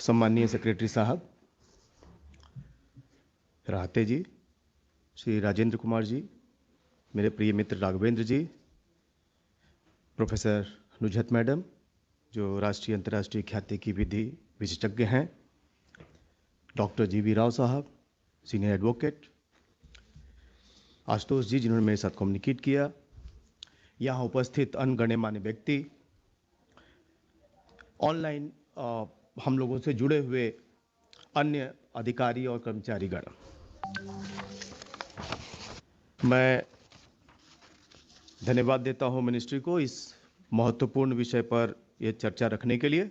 सम्माननीय सेक्रेटरी साहब, राहते जी, श्री राजेंद्र कुमार जी, मेरे प्रिय मित्र राघवेंद्र जी, प्रोफेसर नुजहत मैडम जो राष्ट्रीय अंतर्राष्ट्रीय ख्याति की विधि विशेषज्ञ हैं, डॉक्टर जी.वी. राव साहब, सीनियर एडवोकेट, आशुतोष जी जिन्होंने मेरे साथ कम्युनिकेट किया, यहाँ उपस्थित अन्य गण्यमान्य व्यक्ति, ऑनलाइन हम लोगों से जुड़े हुए अन्य अधिकारी और कर्मचारीगण, मैं धन्यवाद देता हूं मिनिस्ट्री को इस महत्वपूर्ण विषय पर यह चर्चा रखने के लिए।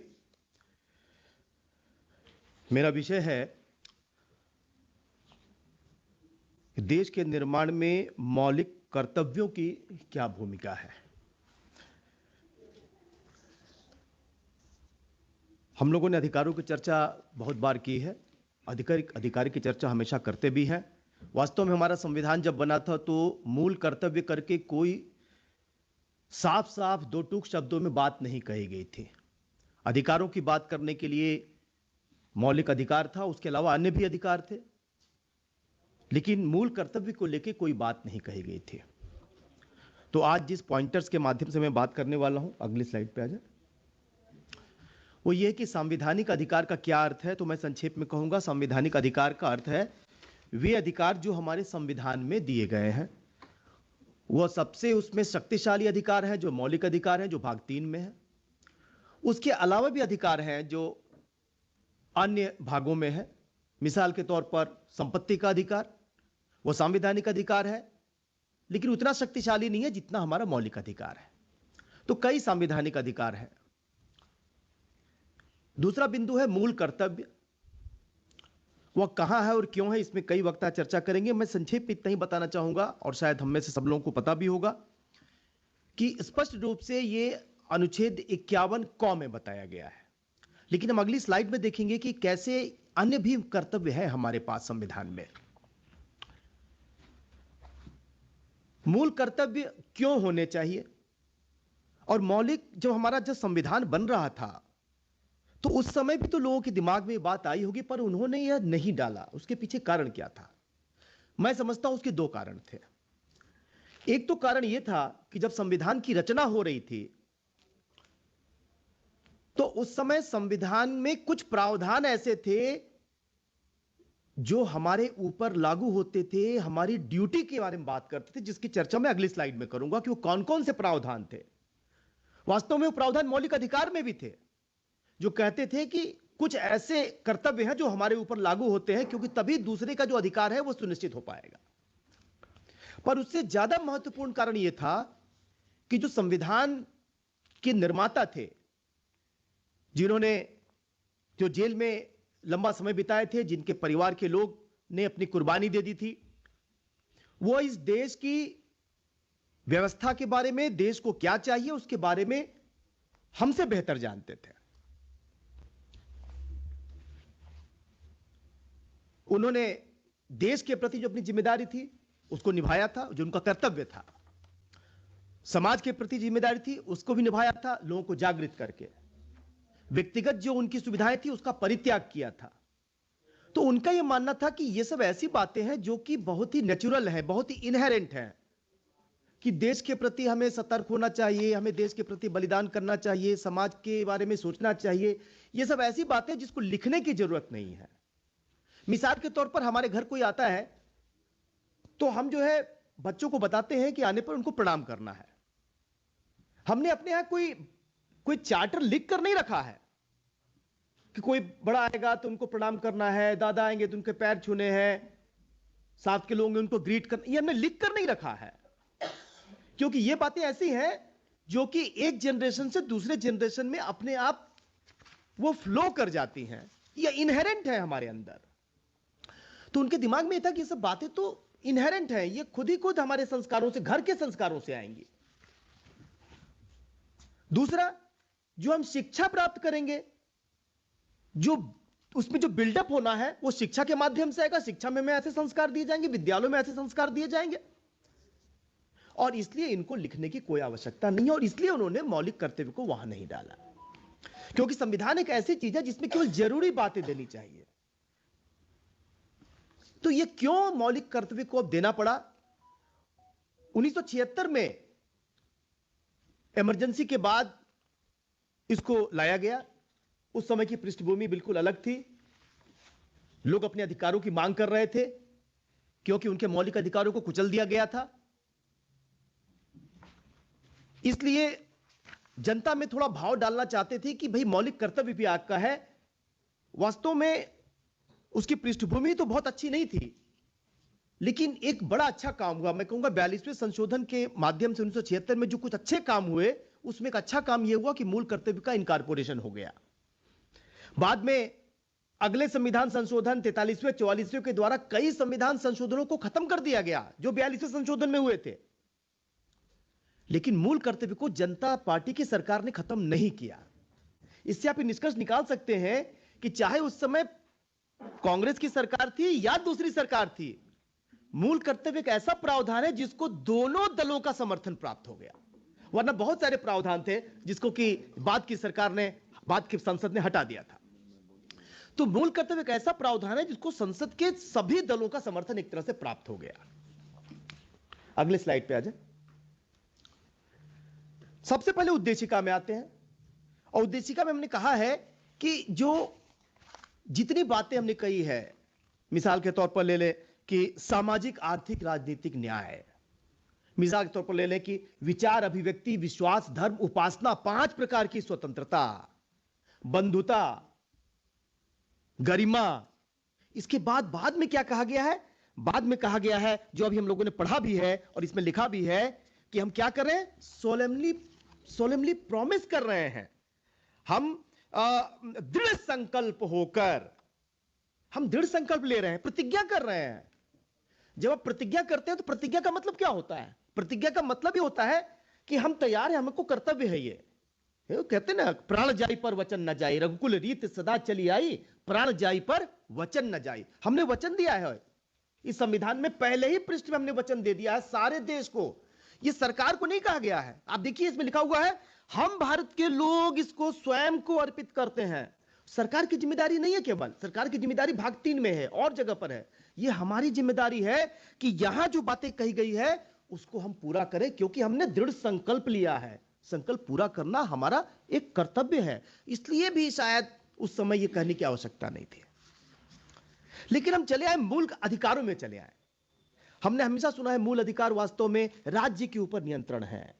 मेरा विषय है देश के निर्माण में मौलिक कर्तव्यों की क्या भूमिका है। हम लोगों ने अधिकारों की चर्चा बहुत बार की है, अधिकार की चर्चा हमेशा करते भी हैं। वास्तव में हमारा संविधान जब बना था तो मूल कर्तव्य करके कोई साफ साफ दो टूक शब्दों में बात नहीं कही गई थी। अधिकारों की बात करने के लिए मौलिक अधिकार था, उसके अलावा अन्य भी अधिकार थे, लेकिन मूल कर्तव्य को लेकर कोई बात नहीं कही गई थी। तो आज जिस पॉइंटर्स के माध्यम से मैं बात करने वाला हूं, अगली स्लाइड पे आ जाए, वो ये कि संवैधानिक अधिकार का क्या अर्थ है। तो मैं संक्षेप में कहूंगा, संवैधानिक अधिकार का अर्थ है वे अधिकार जो हमारे संविधान में दिए गए हैं। वह सबसे उसमें शक्तिशाली अधिकार है जो मौलिक अधिकार है, जो भाग 3 में है। उसके अलावा भी अधिकार हैं जो अन्य भागों में है। मिसाल के तौर पर संपत्ति का अधिकार, वह संवैधानिक अधिकार है, लेकिन उतना शक्तिशाली नहीं है जितना हमारा मौलिक अधिकार है। तो कई संवैधानिक अधिकार हैं। दूसरा बिंदु है मूल कर्तव्य। वह कहां है और क्यों है, इसमें कई वक्ता चर्चा करेंगे। मैं संक्षेप में इतना ही बताना चाहूंगा, और शायद हम में से सब लोगों को पता भी होगा कि स्पष्ट रूप से यह अनुच्छेद 51 क में बताया गया है। लेकिन हम अगली स्लाइड में देखेंगे कि कैसे अन्य भी कर्तव्य है हमारे पास संविधान में। मूल कर्तव्य क्यों होने चाहिए, और मौलिक जब हमारा जब संविधान बन रहा था तो उस समय भी तो लोगों के दिमाग में बात आई होगी, पर उन्होंने यह नहीं डाला। उसके पीछे कारण क्या था? मैं समझता हूं उसके दो कारण थे। एक तो कारण यह था कि जब संविधान की रचना हो रही थी तो उस समय संविधान में कुछ प्रावधान ऐसे थे जो हमारे ऊपर लागू होते थे, हमारी ड्यूटी के बारे में बात करते थे, जिसकी चर्चा मैं अगली स्लाइड में करूंगा कि वो कौन कौन से प्रावधान थे। वास्तव में वो प्रावधान मौलिक अधिकार में भी थे, जो कहते थे कि कुछ ऐसे कर्तव्य हैं जो हमारे ऊपर लागू होते हैं, क्योंकि तभी दूसरे का जो अधिकार है वो सुनिश्चित हो पाएगा। पर उससे ज्यादा महत्वपूर्ण कारण यह था कि जो संविधान के निर्माता थे, जिन्होंने जो जेल में लंबा समय बिताए थे, जिनके परिवार के लोग ने अपनी कुर्बानी दे दी थी, वो इस देश की व्यवस्था के बारे में, देश को क्या चाहिए उसके बारे में हमसे बेहतर जानते थे। उन्होंने देश के प्रति जो अपनी जिम्मेदारी थी उसको निभाया था, जो उनका कर्तव्य था। समाज के प्रति जिम्मेदारी थी, उसको भी निभाया था, लोगों को जागृत करके। व्यक्तिगत जो उनकी सुविधाएं थी उसका परित्याग किया था। तो उनका यह मानना था कि ये सब ऐसी बातें हैं जो कि बहुत ही नेचुरल है, बहुत ही इनहेरेंट है, कि देश के प्रति हमें सतर्क होना चाहिए, हमें देश के प्रति बलिदान करना चाहिए, समाज के बारे में सोचना चाहिए। ये सब ऐसी बातें जिसको लिखने की जरूरत नहीं है। मिसाल के तौर पर हमारे घर कोई आता है तो हम जो है बच्चों को बताते हैं कि आने पर उनको प्रणाम करना है। हमने अपने यहां कोई चार्टर लिख कर नहीं रखा है कि कोई बड़ा आएगा तो उनको प्रणाम करना है, दादा आएंगे तो उनके पैर छूने हैं, साथ के लोग होंगे उनको ग्रीट करना। ये हमने लिख कर नहीं रखा है, क्योंकि ये बातें ऐसी हैं जो कि एक जनरेशन से दूसरे जनरेशन में अपने आप वो फ्लो कर जाती हैं, ये इनहेरेंट है हमारे अंदर। तो उनके दिमाग में ये था कि ये सब बातें तो इनहेरेंट है, ये खुद ही खुद हमारे संस्कारों से, घर के संस्कारों से आएंगी। दूसरा, जो हम शिक्षा प्राप्त करेंगे, जो उसमें जो बिल्डअप होना है वो शिक्षा के माध्यम से आएगा। शिक्षा में ऐसे संस्कार दिए जाएंगे, विद्यालयों में ऐसे संस्कार दिए जाएंगे, और इसलिए इनको लिखने की कोई आवश्यकता नहीं है, और इसलिए उन्होंने मौलिक कर्तव्य को वहां नहीं डाला। क्योंकि संविधान एक ऐसी चीज है जिसमें केवल जरूरी बातें देनी चाहिए। तो यह क्यों मौलिक कर्तव्य को अब देना पड़ा? 1976 में इमरजेंसी के बाद इसको लाया गया। उस समय की पृष्ठभूमि बिल्कुल अलग थी। लोग अपने अधिकारों की मांग कर रहे थे क्योंकि उनके मौलिक अधिकारों को कुचल दिया गया था। इसलिए जनता में थोड़ा भाव डालना चाहते थे कि भाई मौलिक कर्तव्य भी आपका है। वास्तव में उसकी पृष्ठभूमि तो बहुत अच्छी नहीं थी, लेकिन एक बड़ा अच्छा काम हुआ। मैं कहूंगा 42वें संशोधन के माध्यम से 1976 में जो कुछ अच्छे काम हुए, उसमें एक अच्छा काम यह हुआ कि मूल कर्तव्य का इनकॉर्पोरेशन हो गया। बाद में अगले संविधान संशोधन 43वें 44वें के द्वारा कई संविधान संशोधनों को खत्म कर दिया गया जो 42वें संशोधन में हुए थे, लेकिन मूल कर्तव्य को जनता पार्टी की सरकार ने खत्म नहीं किया। इससे आप निष्कर्ष निकाल सकते हैं कि चाहे उस समय कांग्रेस की सरकार थी या दूसरी सरकार थी, मूल कर्तव्य एक ऐसा प्रावधान है जिसको दोनों दलों का समर्थन प्राप्त हो गया। वरना बहुत सारे प्रावधान थे जिसको कि बाद की सरकार ने, बाद की संसद ने हटा दिया था। तो मूल कर्तव्य एक ऐसा प्रावधान है जिसको संसद के सभी दलों का समर्थन एक तरह से प्राप्त हो गया। अगले स्लाइड पे आ जाए। सबसे पहले उद्देशिका में आते हैं, और उद्देशिका में हमने कहा है कि जो जितनी बातें हमने कही है, मिसाल के तौर पर ले ले कि सामाजिक, आर्थिक, राजनीतिक न्याय, मिसाल के तौर पर ले ले कि विचार, अभिव्यक्ति, विश्वास, धर्म, उपासना, 5 प्रकार की स्वतंत्रता, बंधुता, गरिमा। इसके बाद में क्या कहा गया है? बाद में कहा गया है, जो अभी हम लोगों ने पढ़ा भी है और इसमें लिखा भी है, कि हम क्या कर रहे हैं? सोलेमली प्रॉमिस कर रहे हैं, हम दृढ़ संकल्प होकर, हम दृढ़ संकल्प ले रहे हैं, प्रतिज्ञा कर रहे हैं। जब आप प्रतिज्ञा करते हैं तो प्रतिज्ञा का मतलब क्या होता है? प्रतिज्ञा का मतलब ये होता है कि हम तैयार हैं, हमको कर्तव्य है। ये कहते ना, प्राण जाई पर वचन न जाई, रघुकुल रीत सदा चली आई, प्राण जाई पर वचन न जाई। हमने वचन दिया है इस संविधान में, पहले ही पृष्ठ में हमने वचन दे दिया है सारे देश को। ये सरकार को नहीं कहा गया है। आप देखिए इसमें लिखा हुआ है, हम भारत के लोग इसको स्वयं को अर्पित करते हैं। सरकार की जिम्मेदारी नहीं है केवल, सरकार की जिम्मेदारी भाग 3 में है और जगह पर है। ये हमारी जिम्मेदारी है कि यहां जो बातें कही गई है उसको हम पूरा करें, क्योंकि हमने दृढ़ संकल्प लिया है। संकल्प पूरा करना हमारा एक कर्तव्य है। इसलिए भी शायद उस समय यह कहने की आवश्यकता नहीं थी। लेकिन हम चले आए मूल अधिकारों में चले आए। हमने हमेशा सुना है मूल अधिकार वास्तव में राज्य के ऊपर नियंत्रण है,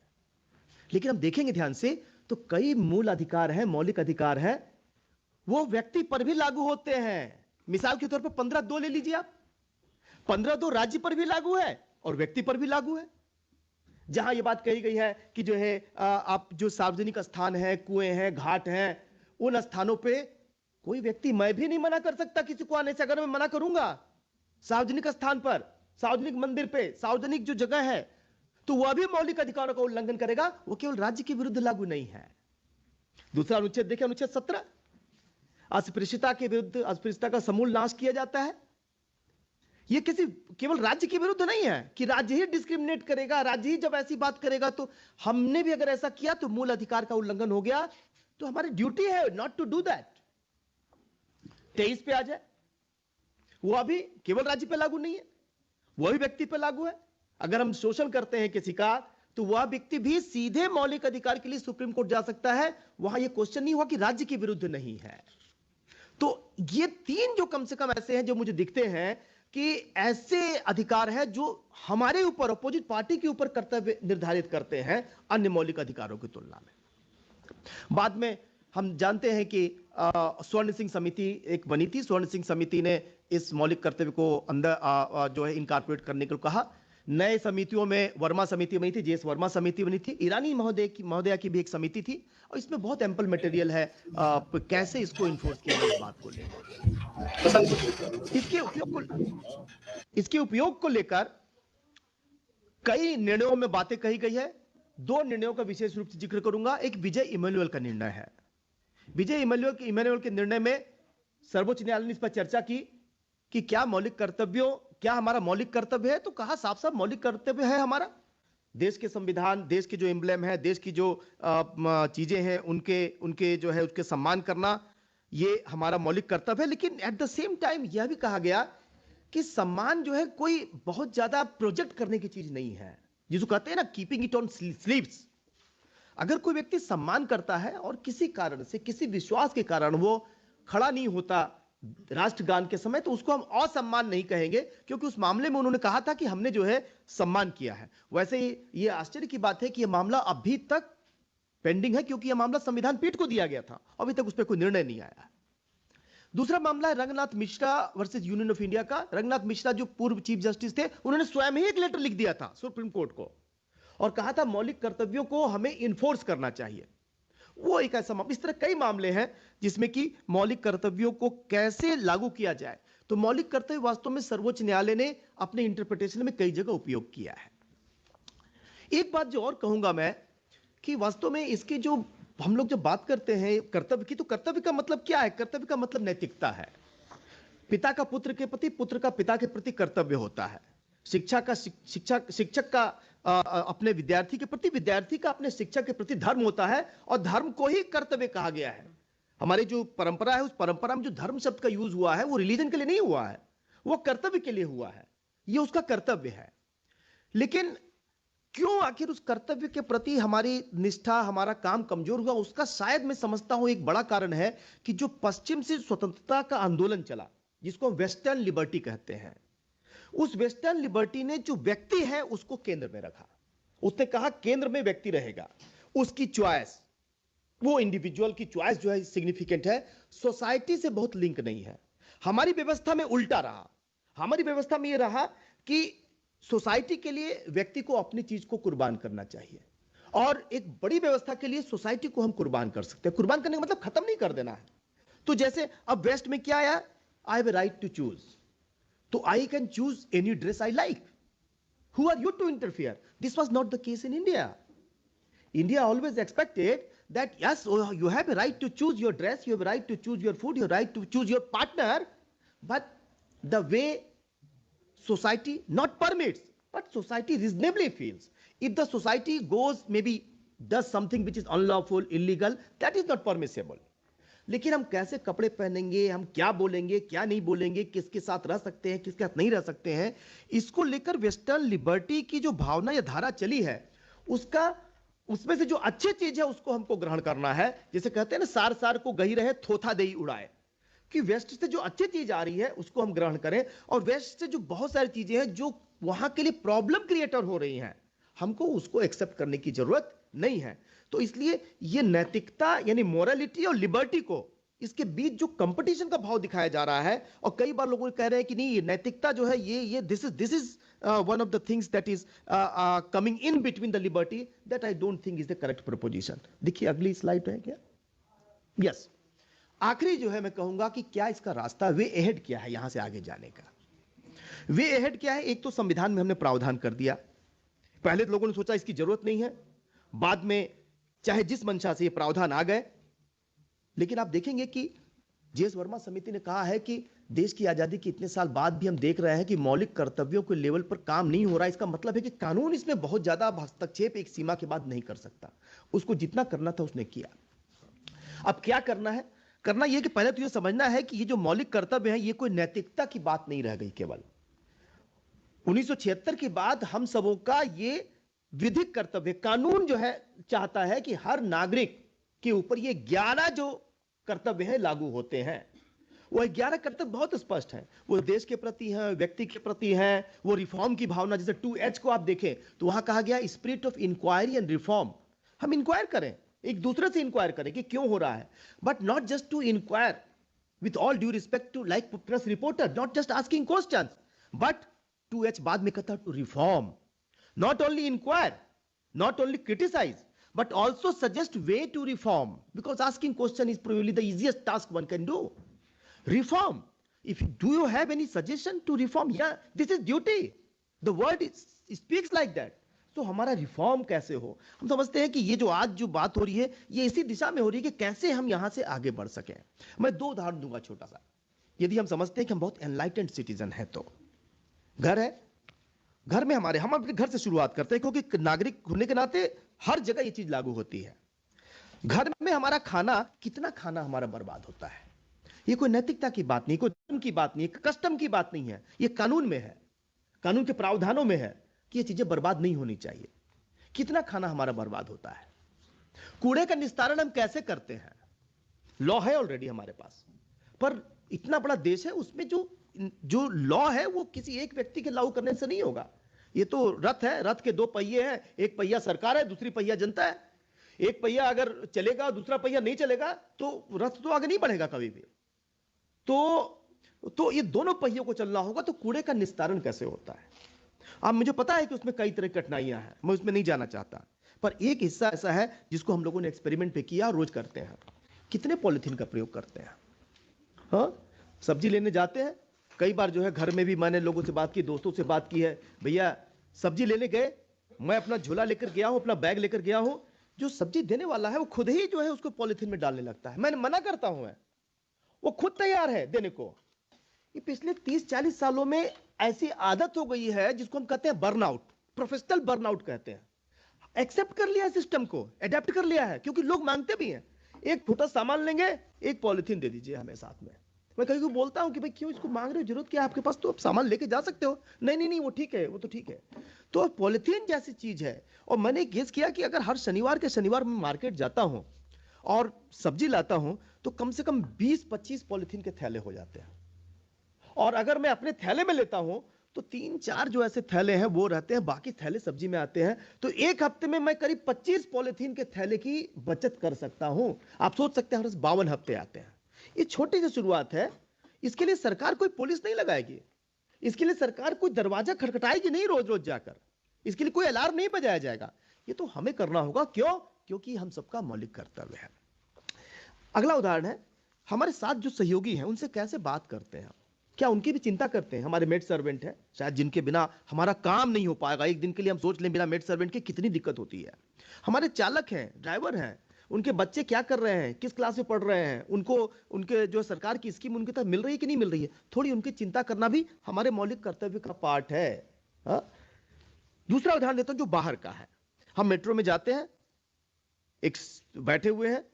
लेकिन हम देखेंगे ध्यान से तो कई मूल अधिकार हैं, मौलिक अधिकार हैं, वो व्यक्ति पर भी लागू होते हैं। मिसाल के तौर पर 15(2) ले लीजिए आप। 15(2) राज्य पर भी लागू है और व्यक्ति पर भी लागू है। जहां यह बात कही गई है कि जो है आप जो सार्वजनिक स्थान है, कुएं हैं, घाट हैं, उन स्थानों पे कोई व्यक्ति, मैं भी नहीं मना कर सकता किसी को आने से। अगर मैं मना करूंगा सार्वजनिक स्थान पर, सार्वजनिक मंदिर पे, सार्वजनिक जो जगह है, तो वह भी मौलिक अधिकारों का उल्लंघन करेगा। वो केवल राज्य के विरुद्ध लागू नहीं है। दूसरा अनुच्छेद देखिए, अनुच्छेद 17, अस्पृश्यता के विरुद्ध, अस्पृश्यता का समूल नाश किया जाता है। यह किसी केवल राज्य के विरुद्ध नहीं है कि राज्य ही डिस्क्रिमिनेट करेगा, राज्य ही जब ऐसी बात करेगा तो हमने भी अगर ऐसा किया तो मूल अधिकार का उल्लंघन हो गया। तो हमारी ड्यूटी है नॉट टू डू दैट। 23 पे आ जाए, वह भी केवल राज्य पे लागू नहीं है, वह भी व्यक्ति पे लागू है। अगर हम शोषण करते हैं किसी का, तो वह व्यक्ति भी सीधे मौलिक अधिकार के लिए सुप्रीम कोर्ट जा सकता है। वहां यह क्वेश्चन नहीं हुआ कि राज्य के विरुद्ध नहीं है। तो ये 3 जो कम से कम ऐसे हैं जो मुझे दिखते हैं कि ऐसे अधिकार हैं जो हमारे ऊपर, अपोजिट पार्टी के ऊपर कर्तव्य निर्धारित करते हैं अन्य मौलिक अधिकारों की तुलना में। बाद में हम जानते हैं कि स्वर्ण सिंह समिति एक बनी थी। स्वर्ण सिंह समिति ने इस मौलिक कर्तव्य को अंदर जो है इनकॉर्पोरेट करने को कहा। नए समितियों में वर्मा समिति बनी थी, जेएस वर्मा समिति बनी थी, ईरानी महोदया की भी एक समिति थी। और इसमें बहुत एम्पल मटेरियल है कैसे इसको इन्फोर्स किया जाए इस बात को लेकर। इसके उपयोग को लेकर कई निर्णयों में बातें कही गई है। 2 निर्णयों का विशेष रूप से जिक्र करूंगा। एक विजय इमैनुअल का निर्णय है। विजय इमैनुअल के निर्णय में सर्वोच्च न्यायालय ने इस पर चर्चा की कि क्या हमारा मौलिक कर्तव्य है? तो कहा साफ साफ मौलिक कर्तव्य है हमारा देश के संविधान, देश के जो एम्ब्लेम है, देश की जो चीजें हैं, उनके उनके जो है उसके सम्मान करना, ये हमारा मौलिक कर्तव्य है। लेकिन एट द सेम टाइम यह भी कहा गया कि सम्मान जो है कोई बहुत ज्यादा प्रोजेक्ट करने की चीज नहीं है, जिसको कहते हैं ना कीपिंग इट ऑन स्लीव्स। अगर कोई व्यक्ति सम्मान करता है और किसी कारण से, किसी विश्वास के कारण वो खड़ा नहीं होता राष्ट्रगान के समय, तो उसको हम असम्मान नहीं कहेंगे, क्योंकि उस मामले में उन्होंने कहा था कि हमने जो है सम्मान किया है। वैसे ही ये आश्चर्य की बात है कि यह मामला अभी तक पेंडिंग है, क्योंकि यह मामला संविधान पीठ को दिया गया था, अभी तक उस पर कोई निर्णय नहीं आया। दूसरा मामला है Ranganath Mishra versus union of India का। रंगनाथ मिश्रा जो पूर्व चीफ जस्टिस थे, उन्होंने स्वयं ही एक लेटर लिख दिया था सुप्रीम कोर्ट को और कहा था मौलिक कर्तव्यों को हमें इन्फोर्स करना चाहिए। वो एक ऐसा मामला, इस तरह कई मामले हैं जिसमें कि मौलिक कर्तव्यों को कैसे लागू किया जाए। तो मौलिक कर्तव्य वास्तव में सर्वोच्च न्यायालय ने अपने इंटरप्रिटेशन में कई जगह उपयोग किया है। एक बात जो और कहूंगा मैं कि वास्तव में इसकी जो हम लोग जब बात करते हैं कर्तव्य की, तो कर्तव्य का मतलब क्या है? कर्तव्य का मतलब नैतिकता है। पिता का पुत्र के प्रति, पुत्र का पिता के प्रति कर्तव्य होता है। शिक्षक का अपने विद्यार्थी के प्रति, विद्यार्थी का अपने शिक्षक के प्रति धर्म होता है, और धर्म को ही कर्तव्य कहा गया है। हमारी जो परंपरा है, उस परंपरा में जो धर्म शब्द का यूज हुआ है वो रिलीजन के लिए नहीं हुआ है, वो कर्तव्य के लिए हुआ है। ये उसका कर्तव्य है। लेकिन क्यों आखिर उस कर्तव्य के प्रति हमारी निष्ठा, हमारा काम कमजोर हुआ? उसका शायद मैं समझता हूं एक बड़ा कारण है कि जो पश्चिम से स्वतंत्रता का आंदोलन चला, जिसको हम वेस्टर्न लिबर्टी कहते हैं, उस वेस्टर्न लिबर्टी ने जो व्यक्ति है उसको केंद्र में रखा। उसने कहा केंद्र में व्यक्ति रहेगा, उसकी चॉइस, वो इंडिविजुअल की चॉइस जो है सिग्निफिकेंट है, सोसाइटी से बहुत लिंक नहीं है। हमारी व्यवस्था में उल्टा रहा। हमारी व्यवस्था में यह रहा कि सोसाइटी के लिए व्यक्ति को अपनी चीज को कुर्बान करना चाहिए, और एक बड़ी व्यवस्था के लिए सोसाइटी को हम कुर्बान कर सकते हैं। कुर्बान करने का मतलब खत्म नहीं कर देना है। तो जैसे अब वेस्ट में क्या आया, I have a right to choose, तो I can choose any dress I like, who are you to interfere? This was not the case in India. India always expected that yes, you have a right to choose your dress, you have a right to choose your food, you have a right to choose your partner, but the way society not permits, but society reasonably feels. If the society goes, maybe does something which is unlawful, illegal, that is not permissible. लेकिन हम कैसे कपड़े पहनेंगे, हम क्या बोलेंगे, क्या नहीं बोलेंगे, किसके साथ रह सकते हैं, किसके साथ नहीं रह सकते हैं, इसको लेकर वेस्टर्न लिबर्टी की जो भावना या धारा चली है, उसमें से जो अच्छी चीज है उसको हमको ग्रहण करना है। जैसे कहते हैं ना, सार सार को गही रहे थोथा देई उड़ाए, कि वेस्ट से जो अच्छी चीज आ रही है उसको हम ग्रहण करें, और वेस्ट से जो बहुत सारी चीजें हैं जो वहां के लिए प्रॉब्लम क्रिएटर हो रही हैं, हमको उसको एक्सेप्ट करने की जरूरत नहीं है। तो इसलिए ये नैतिकता यानी मोरालिटी और लिबर्टी को, इसके बीच जो कंपटीशन का भाव दिखाया जा रहा है, और कई बार लोग कह रहे हैं कि नहीं, ये नैतिकता जो है ये this is one of the things that is coming in between the liberty, that I don't think is the correct proposition. देखिए अगली स्लाइड है क्या? यस, आखिरी जो है मैं कहूंगा कि क्या इसका रास्ता, वे अहेड क्या है यहां से आगे जाने का? वे अहेड क्या है? एक तो संविधान में हमने प्रावधान कर दिया। पहले तो लोगों ने सोचा इसकी जरूरत नहीं है, बाद में चाहे जिस मंशा से ये प्रावधान आ गए, लेकिन आप देखेंगे कि जेएस वर्मा समिति ने कहा है कि देश की आजादी के इतने साल बाद भी हम देख रहे हैं कि मौलिक कर्तव्यों के लेवल पर काम नहीं हो रहा है। इसका मतलब है कि कानून इसमें बहुत ज्यादा हस्तक्षेप एक सीमा के बाद नहीं कर सकता। उसको जितना करना था उसने किया। अब क्या करना है? करना यह कि पहले तो यह समझना है कि ये जो मौलिक कर्तव्य है, ये कोई नैतिकता की बात नहीं रह गई केवल। 1976 के बाद हम सबों का ये विधिक कर्तव्य, कानून जो है चाहता है कि हर नागरिक के ऊपर ये 11 जो कर्तव्य है लागू होते हैं। वो 11 कर्तव्य बहुत स्पष्ट है। वो देश के प्रति है, व्यक्ति के प्रति है, वो रिफॉर्म की भावना, जैसे 2H को आप देखें तो वहां कहा गया spirit of inquiry and reform. हम इंक्वायर करें, एक दूसरे से इंक्वायर करें कि क्यों हो रहा है, but not just to inquire, with all due respect to like press reporter, not just asking questions, but 2H बाद में कहता to reform, not only inquire, not only criticise, but also suggest way to reform, because asking question is probably the easiest task one can do. Reform, do you have any suggestion to reform? Yeah, this is duty, the word speaks like that. तो हमारा reform कैसे हो? हम समझते हैं कि ये जो आज जो बात हो रही है ये इसी दिशा में हो रही है कि कैसे हम यहां से आगे बढ़ सकें। मैं 2 उदाहरण दूंगा छोटा सा। यदि हम समझते हैं कि हम बहुत एनलाइटेंड सिटीजन है, तो घर है, घर में हमारे, हम अपने घर से शुरुआत करते हैं, क्योंकि नागरिक होने के नाते हर जगह ये चीज लागू होती है। घर में हमारा खाना, कितना खाना हमारा बर्बाद होता है, ये कोई नैतिकता की बात नहीं, कोई धर्म की बात नहीं, कस्टम की बात नहीं है, ये कानून में है, कानून के प्रावधानों में है कि ये चीजें बर्बाद नहीं होनी चाहिए। कितना खाना हमारा बर्बाद होता है। कूड़े का निस्तारण हम कैसे करते हैं, लॉ है ऑलरेडी हमारे पास, पर इतना बड़ा देश है, उसमें जो जो लॉ है वो किसी एक व्यक्ति के लागू करने से नहीं होगा। ये तो रथ है, रथ के दो पहिए हैं, एक पहिया सरकार है, दूसरी पहिया जनता है। एक पहिया अगर चलेगा, दूसरा पहिया नहीं चलेगा, तो रथ तो आगे नहीं बढ़ेगा कभी भी। तो ये दोनों पहियों को चलना होगा। तो कूड़े का निस्तारण कैसे होता है? अब मुझे पता है कि उसमें कई तरह की कठिनाइयां हैं, मैं उसमें नहीं जाना चाहता, पर एक हिस्सा ऐसा है जिसको हम लोगों ने एक्सपेरिमेंट पे किया, रोज करते हैं। कितने पॉलिथीन का प्रयोग करते हैं? हाँ, सब्जी लेने जाते हैं, कई बार जो है घर में भी मैंने लोगों से बात की, दोस्तों से बात की है, भैया सब्जी लेने गए, मैं अपना झोला लेकर गया हूं, अपना बैग लेकर गया हूं, जो सब्जी देने वाला है वो खुद ही जो है उसको पॉलिथीन में डालने लगता है। मैंने मना करता हूं, वो खुद तैयार है देने को। ये पिछले 30-40 सालों में ऐसी आदत हो गई है जिसको हम कहते हैं बर्नआउट, प्रोफेशनल बर्नआउट कहते हैं। एक्सेप्ट कर लिया है सिस्टम को, एडेप्ट कर लिया है, क्योंकि लोग मांगते भी हैं। एक छोटा सामान लेंगे, एक पॉलिथीन दे दीजिए हमें साथ में। मैं कहीं को बोलता हूं कि भाई क्यों इसको मांग रहे हो, जरूरत क्या है आपके पास, तो आप सामान लेके जा सकते हो। नहीं नहीं नहीं, वो ठीक है, वो तो ठीक है। तो पॉलिथीन जैसी चीज है। और मैंने गेस किया कि अगर हर शनिवार के शनिवार मैं मार्केट जाता हूं और सब्जी लाता हूं, तो कम से कम 20-25 पॉलिथीन के थैले हो जाते हैं। और अगर मैं अपने थैले में लेता हूं तो 3-4 जो ऐसे थैले हैं वो रहते हैं, बाकी थैले सब्जी में आते हैं। तो एक हफ्ते में मैं करीब 25 पॉलिथीन के थैले की बचत कर सकता हूं। आप सोच सकते हैं हर 52 हफ्ते आते हैं। ये छोटी सी शुरुआत है। इसके लिए सरकार कोई पुलिस नहीं लगाएगी, इसके लिए सरकार कोई दरवाजा खटखटाएगी नहीं रोज रोज जाकर, इसके लिए कोई अलार्म नहीं बजाया जाएगा। ये तो हमें करना होगा। क्यों? क्योंकि हम सबका मौलिक कर्तव्य है। अगला उदाहरण है, हमारे साथ जो सहयोगी हैं उनसे कैसे बात करते हैं। क्या उनकी भी चिंता करते हैं? हमारे मेड सर्वेंट है, शायद जिनके बिना हमारा काम नहीं हो पाएगा, एक दिन के लिए हम सोच लें बिना मेड सर्वेंट के कितनी दिक्कत होती है। हमारे चालक हैं, ड्राइवर हैं, उनके बच्चे क्या कर रहे हैं, किस क्लास में पढ़ रहे हैं, उनको उनके जो सरकार की स्कीम उनके तक मिल रही है कि नहीं मिल रही है, थोड़ी उनकी चिंता करना भी हमारे मौलिक कर्तव्य का पार्ट है। हा? दूसरा उदाहरण देता हूं जो बाहर का है। हम मेट्रो में जाते हैं, एक बैठे हुए हैं,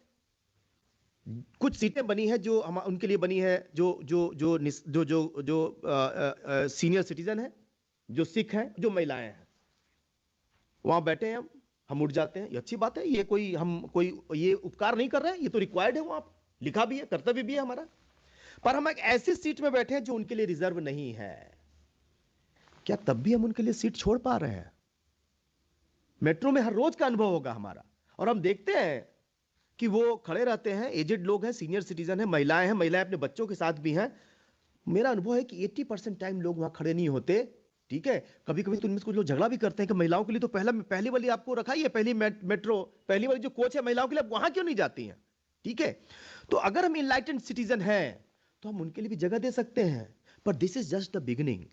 कुछ सीटें बनी है जो हम उनके लिए बनी है, जो जो जो जो जो जो सीनियर सिटीजन है, जो सिख हैं, जो महिलाएं हैं, वहां बैठे हैं। हम उठ जाते हैं, ये अच्छी बात है, ये कोई हम कोई ये उपकार नहीं कर रहे हैं, ये तो रिक्वायर्ड है, वहां लिखा भी है, कर्तव्य भी है हमारा। पर हम एक ऐसी सीट में बैठे हैं जो उनके लिए रिजर्व नहीं है। क्या तब भी हम उनके लिए सीट छोड़ पा रहे हैं? मेट्रो में हर रोज का अनुभव होगा हमारा, और हम देखते हैं कि वो खड़े रहते हैं, एजेड लोग हैं, सीनियर सिटीजन हैं, महिलाएं हैं, महिलाएं अपने बच्चों के साथ भी हैं। मेरा अनुभव है कि 80% टाइम लोग वहां खड़े नहीं होते। ठीक है, कभी कभी तो उनमें से कुछ लोग झगड़ा भी करते हैं कि महिलाओं के लिए तो पहली वाली आपको रखा ही है, पहली मेट्रो, पहली वाली जो कोच है महिलाओं के लिए, आप वहां क्यों नहीं जाती हैं? ठीक है, तो अगर हम इनलाइटेंड सिटीजन हैं तो हम उनके लिए भी जगह दे सकते हैं। पर this is just the beginning,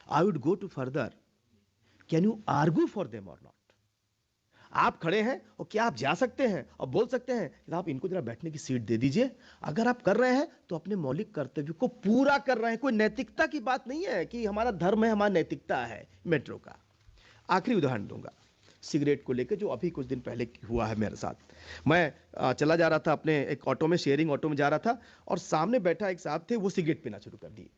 I would go to further. Can you argue for them or not? आप खड़े हैं और क्या आप जा सकते हैं और बोल सकते हैं कि आप इनको जरा बैठने की सीट दे दीजिए? अगर आप कर रहे हैं तो अपने मौलिक कर्तव्य को पूरा कर रहे हैं। कोई नैतिकता की बात नहीं है कि हमारा धर्म है, हमारा नैतिकता है मेट्रो का। आखिरी उदाहरण दूंगा सिगरेट को लेकर, जो अभी कुछ दिन पहले हुआ है मेरे साथ। मैं चला जा रहा था अपने एक ऑटो में, शेयरिंग ऑटो में जा रहा था, और सामने बैठा एक साहब थे, वो सिगरेट पीना शुरू कर दिए।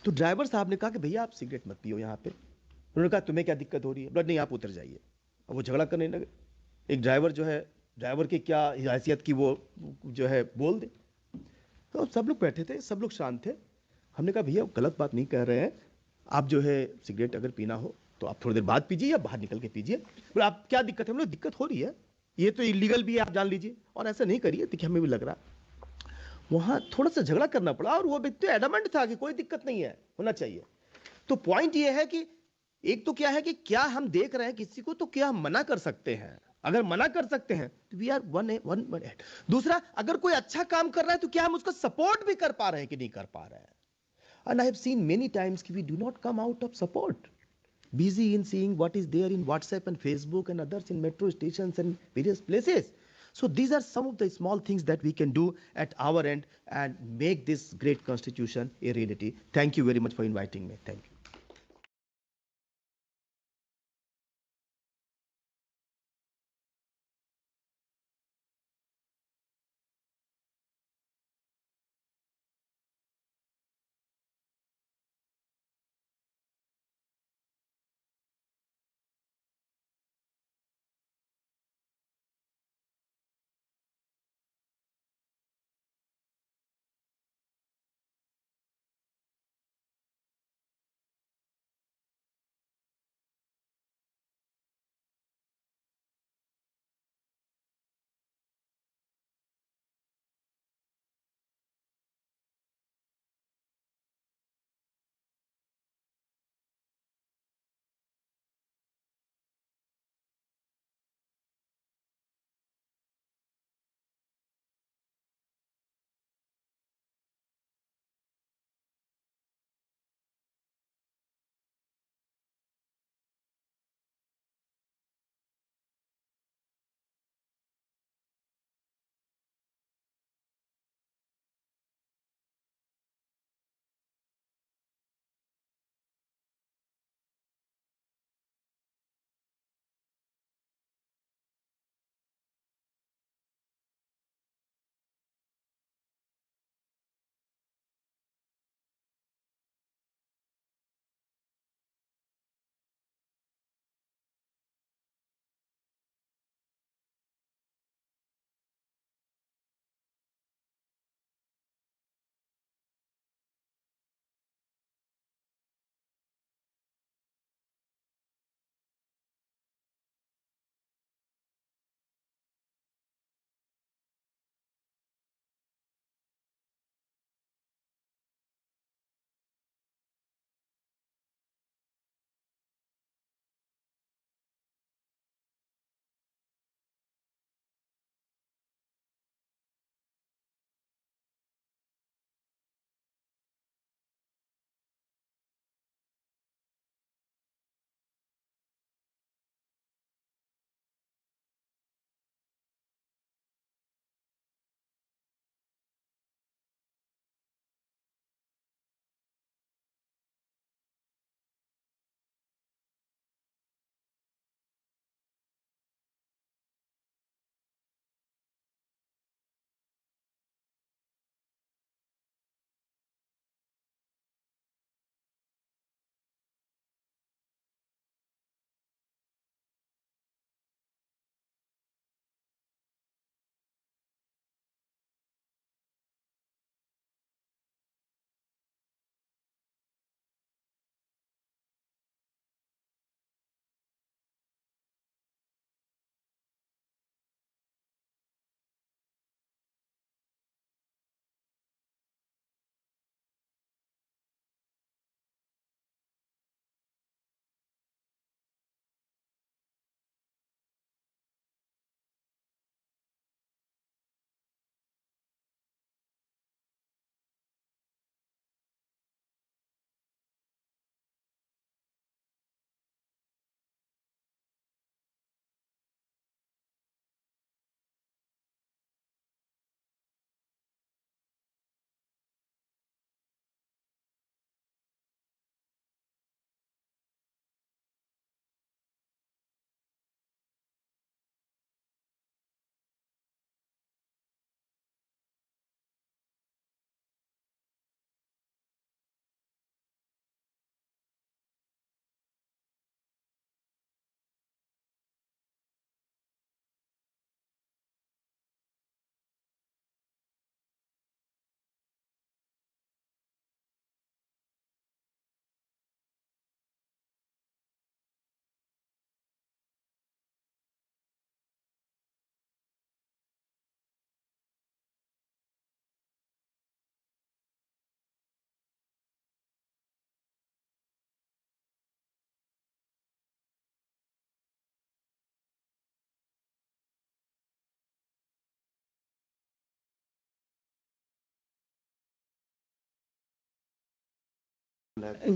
तो ड्राइवर साहब ने कहा कि भैया आप सिगरेट मत पियो यहाँ पे। उन्होंने कहा तुम्हें क्या दिक्कत हो रही है? बोला नहीं आप उतर जाइए। और वो झगड़ा करने लगे। एक ड्राइवर जो है, ड्राइवर की क्या हैसियत की वो जो है बोल दे। तो सब लोग बैठे थे, सब लोग शांत थे। हमने कहा भैया गलत बात नहीं कह रहे हैं, आप जो है सिगरेट अगर पीना हो तो आप थोड़ी देर बाद पीजिए या बाहर निकल के पीजिए। बोले आप क्या दिक्कत है? बोले दिक्कत हो रही है, ये तो इलीगल भी है, आप जान लीजिए, और ऐसा नहीं करिए, देखिए हमें भी लग रहा। वहां थोड़ा सा झगड़ा करना पड़ा, और वो व्यक्ति एडमेंट था कि कोई दिक्कत नहीं है, होना चाहिए। तो पॉइंट ये है कि एक तो क्या है कि क्या हम देख रहे हैं किसी को, तो क्या हम मना कर सकते हैं? अगर मना कर सकते हैं तो वी आर वन हेड। दूसरा, अगर कोई अच्छा काम कर रहा है तो क्या हम उसका सपोर्ट भी कर पा रहे हैं कि नहीं कर पा रहे हैं? And I have seen many times कि we do not come out of support, busy in seeing what is there in WhatsApp and Facebook and others in metro stations and various places. So these are some of the small things that we can do at our end and make this great constitution a reality. Thank you very much for inviting me. Thank you.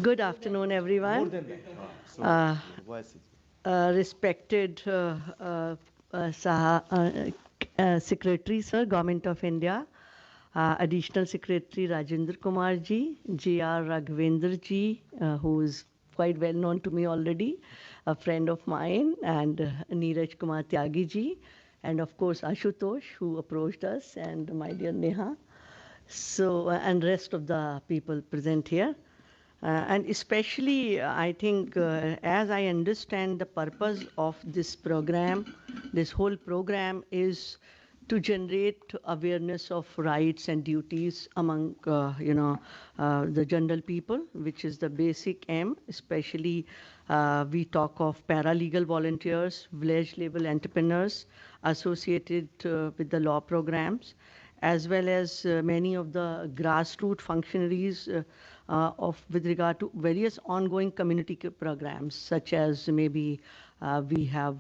Good afternoon, everyone. More than that. Voice is. Respected Secretary, Sir, Government of India, Additional Secretary Rajendra Kumar ji, J.R. Raghavendra ji, who is quite well known to me already, a friend of mine, and Neeraj Kumar Tyagi ji, and of course Ashutosh, who approached us, and my dear Neha. So, and rest of the people present here. And especially, I think, as I understand the purpose of this program, this whole program is to generate awareness of rights and duties among, the general people, which is the basic aim. Especially, we talk of paralegal volunteers, village-level entrepreneurs associated with the law programs, as well as many of the grassroots functionaries with regard to various ongoing community programs, such as maybe we have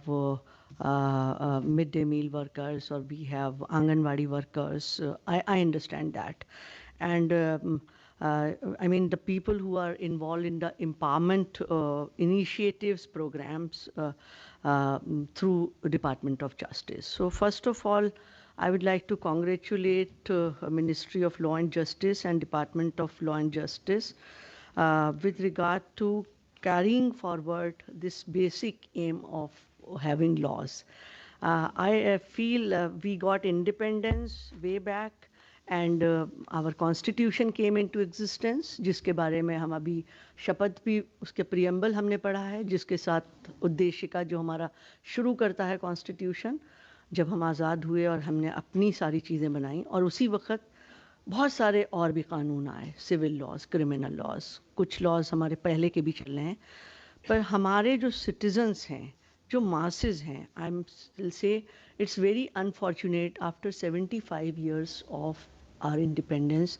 midday meal workers, or we have Anganwadi workers. I understand that. And I mean, the people who are involved in the empowerment initiatives programs through Department of Justice. So first of all, I would like to congratulate Ministry of Law and Justice and Department of Law and Justice with regard to carrying forward this basic aim of having laws. I feel we got independence way back, and our constitution came into existence, जिसके बारे में हम अभी शपथ भी उसके preamble हमने पढ़ा है, जिसके साथ उद्देशिका जो हमारा शुरू करता है कॉन्स्टिट्यूशन, जब हम आज़ाद हुए और हमने अपनी सारी चीज़ें बनाई, और उसी वक्त बहुत सारे और भी कानून आए, सिविल लॉज, क्रिमिनल लॉज, कुछ लॉज हमारे पहले के भी चल रहे हैं, पर हमारे जो सिटीजन्स हैं, जो मासेस हैं, I am will say it's very unfortunate after 75 years of our independence,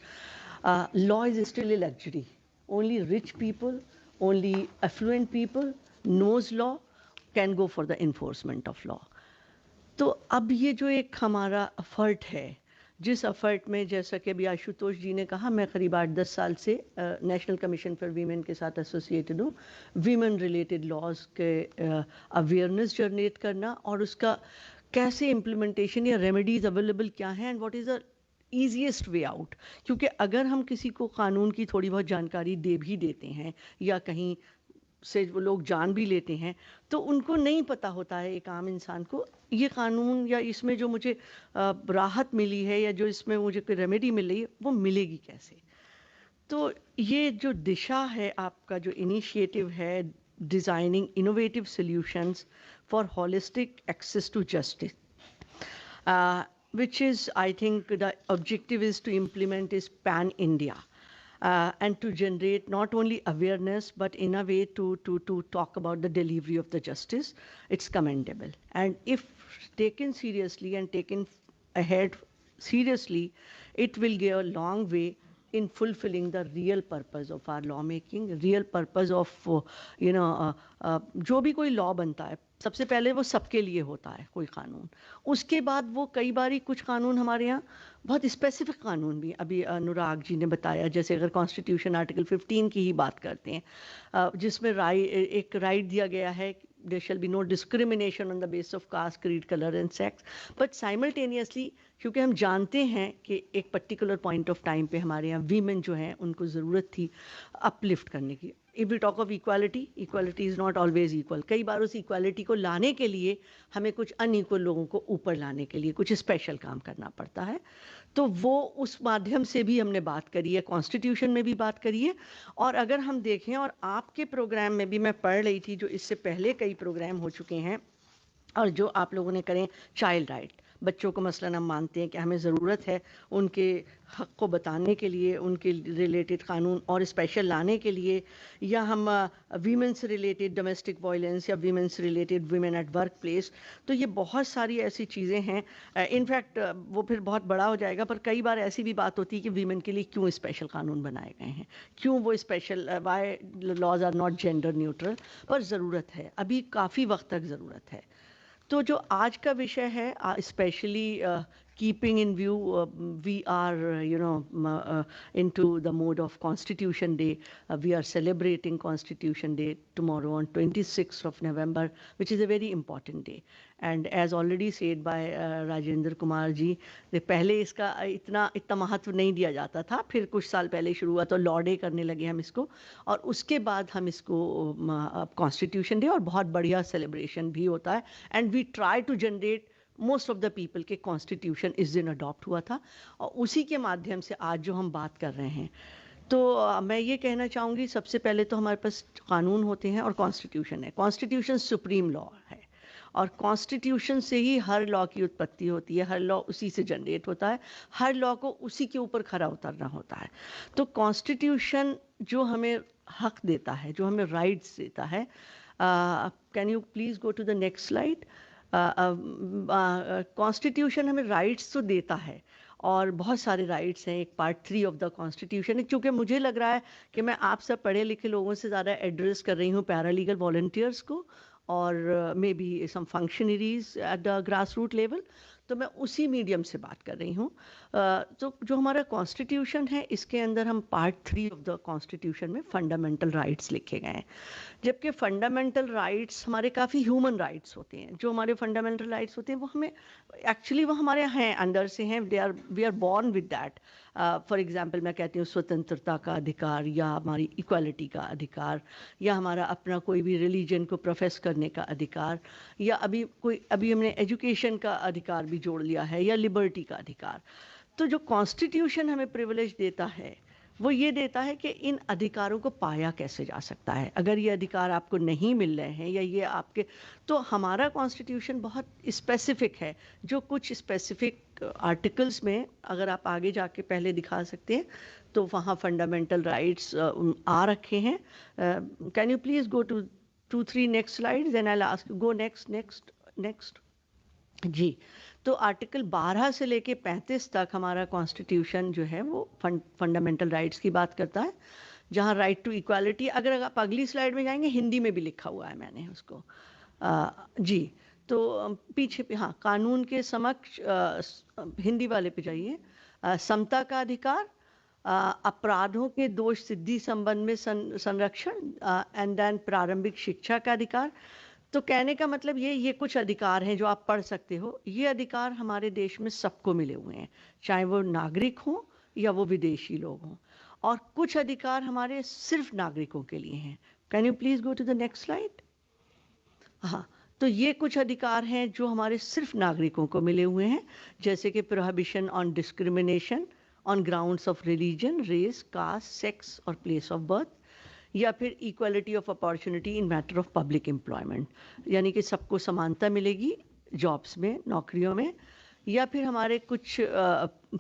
law is still a luxury. Only rich people, only affluent people knows law, can go for the enforcement of law. तो अब ये जो एक हमारा effort है, जिस effort में, जैसा कि अभी आशुतोष जी ने कहा, मैं करीब 8-10 साल से नेशनल कमीशन फॉर वीमेन के साथ एसोसिएटेड हूँ। वीमेन रिलेटेड लॉज के अवेयरनेस जनरेट करना, और उसका कैसे इम्प्लीमेंटेशन या रेमेडीज अवेलेबल क्या हैं, and what is the easiest way out. क्योंकि अगर हम किसी को कानून की थोड़ी बहुत जानकारी दे भी देते हैं, या कहीं से वो लोग जान भी लेते हैं, तो उनको नहीं पता होता है, एक आम इंसान को, ये कानून या इसमें जो मुझे राहत मिली है, या जो इसमें मुझे कोई रेमेडी मिल रही है, वो मिलेगी कैसे। तो ये जो दिशा है, आपका जो इनिशिएटिव है, designing innovative solutions for holistic access to justice, which is, I think, the objective is to implement is pan-India. And to generate not only awareness, but in a way to talk about the delivery of the justice. It's commendable. And if taken seriously and taken ahead seriously, it will go a long way in fulfilling the real purpose of our lawmaking, real purpose of, जो भी कोई law बनता है, सबसे पहले वो सबके लिए होता है कोई कानून, उसके बाद वो कई बारी कुछ कानून हमारे यहाँ बहुत स्पेसिफिक कानून भी, अभी अनुराग जी ने बताया, जैसे अगर कॉन्स्टिट्यूशन आर्टिकल 15 की ही बात करते हैं, जिसमें एक राइट दिया गया है, there shall be no discrimination on the basis of caste, creed, color and sex, but simultaneously, क्योंकि हम जानते हैं कि एक पर्टिकुलर पॉइंट ऑफ टाइम पे हमारे यहाँ वीमेन जो हैं, उनको ज़रूरत थी अपलिफ्ट करने की। If we talk of equality, equality is not always equal. कई बार उस इक्वालिटी को लाने के लिए हमें कुछ अनइक्वल लोगों को ऊपर लाने के लिए कुछ स्पेशल काम करना पड़ता है। तो वो उस माध्यम से भी हमने बात करी है, कॉन्स्टिट्यूशन में भी बात करी है। और अगर हम देखें, और आपके प्रोग्राम में भी मैं पढ़ रही थी, जो इससे पहले कई प्रोग्राम हो चुके हैं और जो आप लोगों ने करें, चाइल्ड राइट, बच्चों को मसलन हम मानते हैं कि हमें ज़रूरत है उनके हक़ को बताने के लिए, उनके रिलेटेड कानून और स्पेशल लाने के लिए, या हम वीमेन से रिलेटेड डोमेस्टिक वायलेंस, या वीमेन से related women at work place. तो ये बहुत सारी ऐसी चीज़ें हैं, इनफैक्ट वो फिर बहुत बड़ा हो जाएगा, पर कई बार ऐसी भी बात होती है कि वीमेन के लिए क्यों स्पेशल कानून बनाए गए हैं, क्यों वो special, why laws are not gender neutral, पर ज़रूरत है, अभी काफ़ी वक्त तक ज़रूरत है। तो जो आज का विषय है, specially keeping in view we are into the mode of Constitution Day. We are celebrating Constitution Day tomorrow on 26th of November, which is a very important day. And as already said by Rajendra Kumar ji, पहले इसका इतना महत्व नहीं दिया जाता था, फिर कुछ साल पहले शुरू हुआ तो लॉ डे करने लगे हम इसको, और उसके बाद हम इसको कॉन्स्टिट्यूशन डे, और बहुत बढ़िया सेलिब्रेशन भी होता है. And we try to generate most of the people के कॉन्स्टिट्यूशन इस दिन अडॉप्ट हुआ था, और उसी के माध्यम से आज जो हम बात कर रहे हैं. तो मैं ये कहना चाहूँगी, सबसे पहले तो हमारे पास कानून होते हैं और कॉन्स्टिट्यूशन है. कॉन्स्टिट्यूशन सुप्रीम लॉ है, और कॉन्स्टिट्यूशन से ही हर लॉ की उत्पत्ति होती है, हर लॉ उसी से जनरेट होता है, हर लॉ को उसी के ऊपर खरा उतरना होता है. तो कॉन्स्टिट्यूशन जो हमें हक देता है, जो हमें राइट्स देता है, can you please go to the next slide. Constitution हमें राइट्स तो देता है, और बहुत सारे राइट्स हैं. एक पार्ट 3 ऑफ द कॉन्स्टिट्यूशन है. क्योंकि मुझे लग रहा है कि मैं आप सब पढ़े लिखे लोगों से ज़्यादा एड्रेस कर रही हूँ पैरालीगल वॉलंटियर्स को, और maybe some functionaries at the grass root level, तो मैं उसी मीडियम से बात कर रही हूँ. तो जो हमारा कॉन्स्टिट्यूशन है, इसके अंदर हम पार्ट 3 ऑफ द कॉन्स्टिट्यूशन में फंडामेंटल राइट्स लिखे गए हैं. जबकि फंडामेंटल राइट्स हमारे काफ़ी ह्यूमन राइट्स होते हैं. जो हमारे फंडामेंटल राइट्स होते हैं वो हमें एक्चुअली वो हमारे हैं, अंदर से हैं. We are born with that. For example मैं कहती हूँ स्वतंत्रता का अधिकार, या हमारी इक्वालिटी का अधिकार, या हमारा अपना कोई भी रिलीजन को प्रोफेस करने का अधिकार, या अभी हमने एजुकेशन का अधिकार भी जोड़ लिया है, या लिबर्टी का अधिकार. तो जो कॉन्स्टिट्यूशन हमें प्रिविलेज देता है वो ये देता है कि इन अधिकारों को पाया कैसे जा सकता है. अगर ये अधिकार आपको नहीं मिल रहे हैं, या ये आपके, तो हमारा कॉन्स्टिट्यूशन बहुत स्पेसिफिक है. जो कुछ स्पेसिफिक आर्टिकल्स में, अगर आप आगे जाके पहले दिखा सकते हैं, तो वहाँ फंडामेंटल राइट्स आ रखे हैं. Can you please go to 2-3 next slide, then I ask, go next जी. तो आर्टिकल 12 से लेके 35 तक हमारा कॉन्स्टिट्यूशन जो है वो फंडामेंटल राइट्स की बात करता है, जहाँ राइट टू इक्वालिटी, अगर आप अगली स्लाइड में जाएंगे हिंदी में भी लिखा हुआ है मैंने उसको. जी, तो पीछे पे, हाँ, कानून के समक्ष, हिंदी वाले पे जाइए. समता का अधिकार, अपराधों के दोष सिद्धि संबंध में संरक्षण, एंड देन प्रारंभिक शिक्षा का अधिकार. तो कहने का मतलब ये कुछ अधिकार हैं जो आप पढ़ सकते हो. ये अधिकार हमारे देश में सबको मिले हुए हैं, चाहे वो नागरिक हों या वो विदेशी लोग हों. और कुछ अधिकार हमारे सिर्फ नागरिकों के लिए हैं. Can you please go to the next slide. हाँ, तो ये कुछ अधिकार हैं जो हमारे सिर्फ नागरिकों को मिले हुए हैं, जैसे कि prohibition on discrimination on grounds of religion, race, caste, sex और प्लेस ऑफ बर्थ, या फिर equality of opportunity in matter of public employment, यानी कि सबको समानता मिलेगी जॉब्स में, नौकरियों में. या फिर हमारे कुछ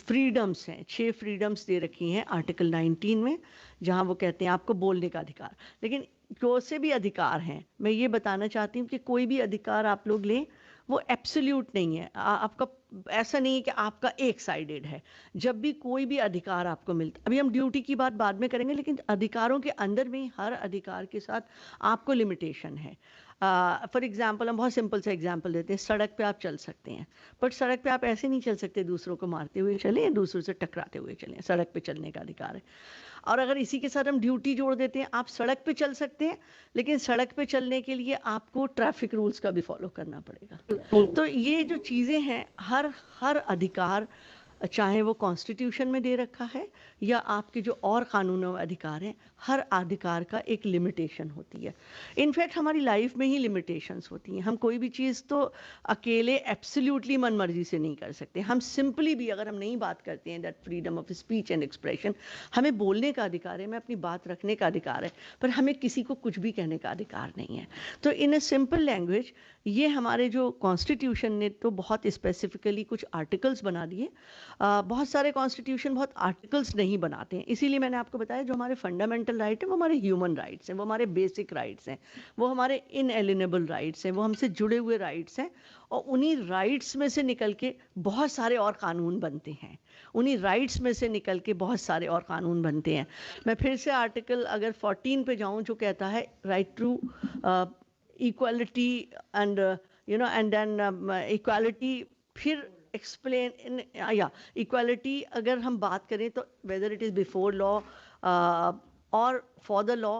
फ्रीडम्स हैं, 6 फ्रीडम्स दे रखी हैं आर्टिकल 19 में, जहां वो कहते हैं आपको बोलने का अधिकार. लेकिन जो से भी अधिकार हैं, मैं ये बताना चाहती हूँ कि कोई भी अधिकार आप लोग लें वो एब्सोल्यूट नहीं है. आपका ऐसा नहीं है कि आपका एक साइडेड है. जब भी कोई भी अधिकार आपको मिलता, अभी हम ड्यूटी की बात बाद में करेंगे, लेकिन अधिकारों के अंदर में हर अधिकार के साथ आपको लिमिटेशन है. फॉर एग्जांपल, हम बहुत सिंपल सा एग्जांपल देते हैं. सड़क पे आप चल सकते हैं, बट सड़क पे आप ऐसे नहीं चल सकते दूसरों को मारते हुए चलें, दूसरों से टकराते हुए चलें. सड़क पे चलने का अधिकार है. और अगर इसी के साथ हम ड्यूटी जोड़ देते हैं, आप सड़क पे चल सकते हैं, लेकिन सड़क पे चलने के लिए आपको ट्रैफिक रूल्स का भी फॉलो करना पड़ेगा. तो ये जो चीज़ें हैं, हर अधिकार, चाहे वो कॉन्स्टिट्यूशन में दे रखा है या आपके जो और कानूनों में अधिकार हैं, हर अधिकार का एक लिमिटेशन होती है. इनफैक्ट हमारी लाइफ में ही लिमिटेशंस होती हैं. हम कोई भी चीज़ तो अकेले एब्सोल्युटली मनमर्जी से नहीं कर सकते. हम सिंपली भी अगर हम नहीं बात करते हैं, that freedom of speech and expression, हमें बोलने का अधिकार है, हमें अपनी बात रखने का अधिकार है, पर हमें किसी को कुछ भी कहने का अधिकार नहीं है. तो इन ए सिंपल लैंग्वेज, ये हमारे जो कॉन्स्टिट्यूशन ने तो बहुत स्पेसिफिकली कुछ आर्टिकल्स बना दिए. बहुत सारे कॉन्स्टिट्यूशन बहुत आर्टिकल्स नहीं बनाते हैं. इसीलिए मैंने आपको बताया जो हमारे फंडामेंटल राइट है वो हमारे ह्यूमन राइट्स हैं, वो हमारे बेसिक राइट्स हैं, वो हमारे इनएलिनेबल राइट्स हैं, वो हमसे जुड़े हुए राइट्स हैं. और उन्हीं राइट्स में से निकल के बहुत सारे और कानून बनते हैं. उन्हीं राइट्स में से निकल के बहुत सारे और कानून बनते हैं. मैं फिर से आर्टिकल अगर 14 पे जाऊं, जो कहता है right to equality and and then equality, फिर explain in yeah, equality अगर हम बात करें तो whether it is before law or for the law,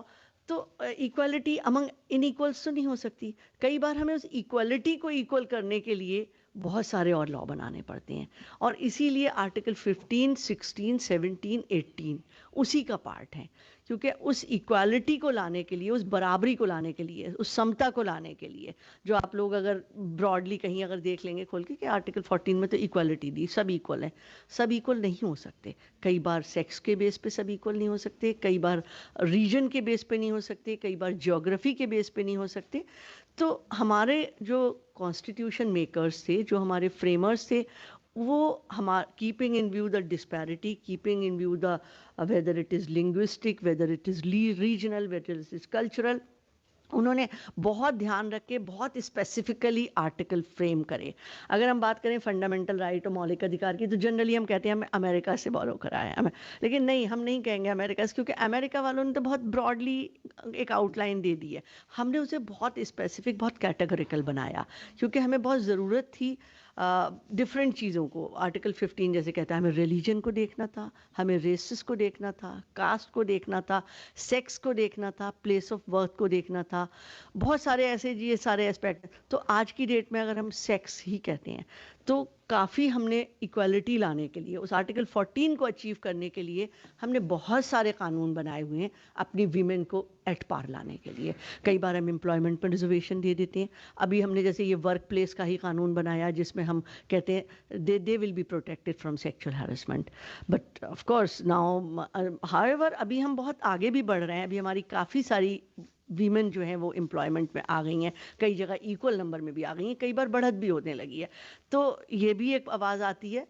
तो इक्वालिटी अमंग इनइक्वल्स तो नहीं हो सकती। कई बार हमें उस इक्वालिटी को इक्वल करने के लिए बहुत सारे और लॉ बनाने पड़ते हैं, और इसीलिए आर्टिकल 15, 16, 17, 18 उसी का पार्ट है, क्योंकि उस इक्वालिटी को लाने के लिए, उस बराबरी को लाने के लिए, उस समता को लाने के लिए, जो आप लोग अगर ब्रॉडली कहीं अगर देख लेंगे खोल के कि आर्टिकल 14 में तो इक्वालिटी दी, सब इक्वल है, सब इक्वल नहीं हो सकते। कई बार सेक्स के बेस पे सब इक्वल नहीं हो सकते, कई बार रीजन के बेस पे नहीं हो सकते, कई बार ज्योग्राफी के बेस पे नहीं हो सकते। तो हमारे जो कॉन्स्टिट्यूशन मेकर्स थे, जो हमारे फ्रेमर्स थे, वो हमारा keeping in view the disparity, keeping in view the weather it is linguistic, weather it is regional, weather it is cultural, उन्होंने बहुत ध्यान रख के बहुत स्पेसिफिकली आर्टिकल फ्रेम करे। अगर हम बात करें फंडामेंटल राइट और मौलिक अधिकार की, तो जनरली हम कहते हैं हमें अमेरिका से बोरो करा है हमें, लेकिन नहीं, हम नहीं कहेंगे अमेरिका से, क्योंकि अमेरिका वालों ने तो बहुत ब्रॉडली एक आउटलाइन दे दी है। हमने उसे बहुत स्पेसिफिक, बहुत कैटेगरिकल बनाया, क्योंकि हमें बहुत ज़रूरत थी डिफरेंट चीज़ों को। आर्टिकल 15 जैसे कहता है हमें रिलीजन को देखना था, हमें रेसिस को देखना था, कास्ट को देखना था, सेक्स को देखना था, प्लेस ऑफ बर्थ को देखना था, बहुत सारे ऐसे ये सारे एस्पेक्ट। तो आज की डेट में अगर हम सेक्स ही कहते हैं, तो काफ़ी हमने इक्वालिटी लाने के लिए, उस आर्टिकल 14 को अचीव करने के लिए हमने बहुत सारे कानून बनाए हुए हैं अपनी वीमेन को एट पार लाने के लिए। कई बार हम एम्प्लॉयमेंट पर रिजर्वेशन दे देते हैं। अभी हमने जैसे ये वर्क प्लेस का ही कानून बनाया, जिसमें हम कहते हैं they will be protected from sexual harassment. But of course now however अभी हम बहुत आगे भी बढ़ रहे हैं। अभी हमारी काफ़ी सारी वीमेन जो हैं वो एम्प्लॉयमेंट में आ गई हैं, कई जगह इक्वल नंबर में भी आ गई हैं, कई बार बढ़त भी होने लगी है। तो ये भी एक आवाज़ आती है,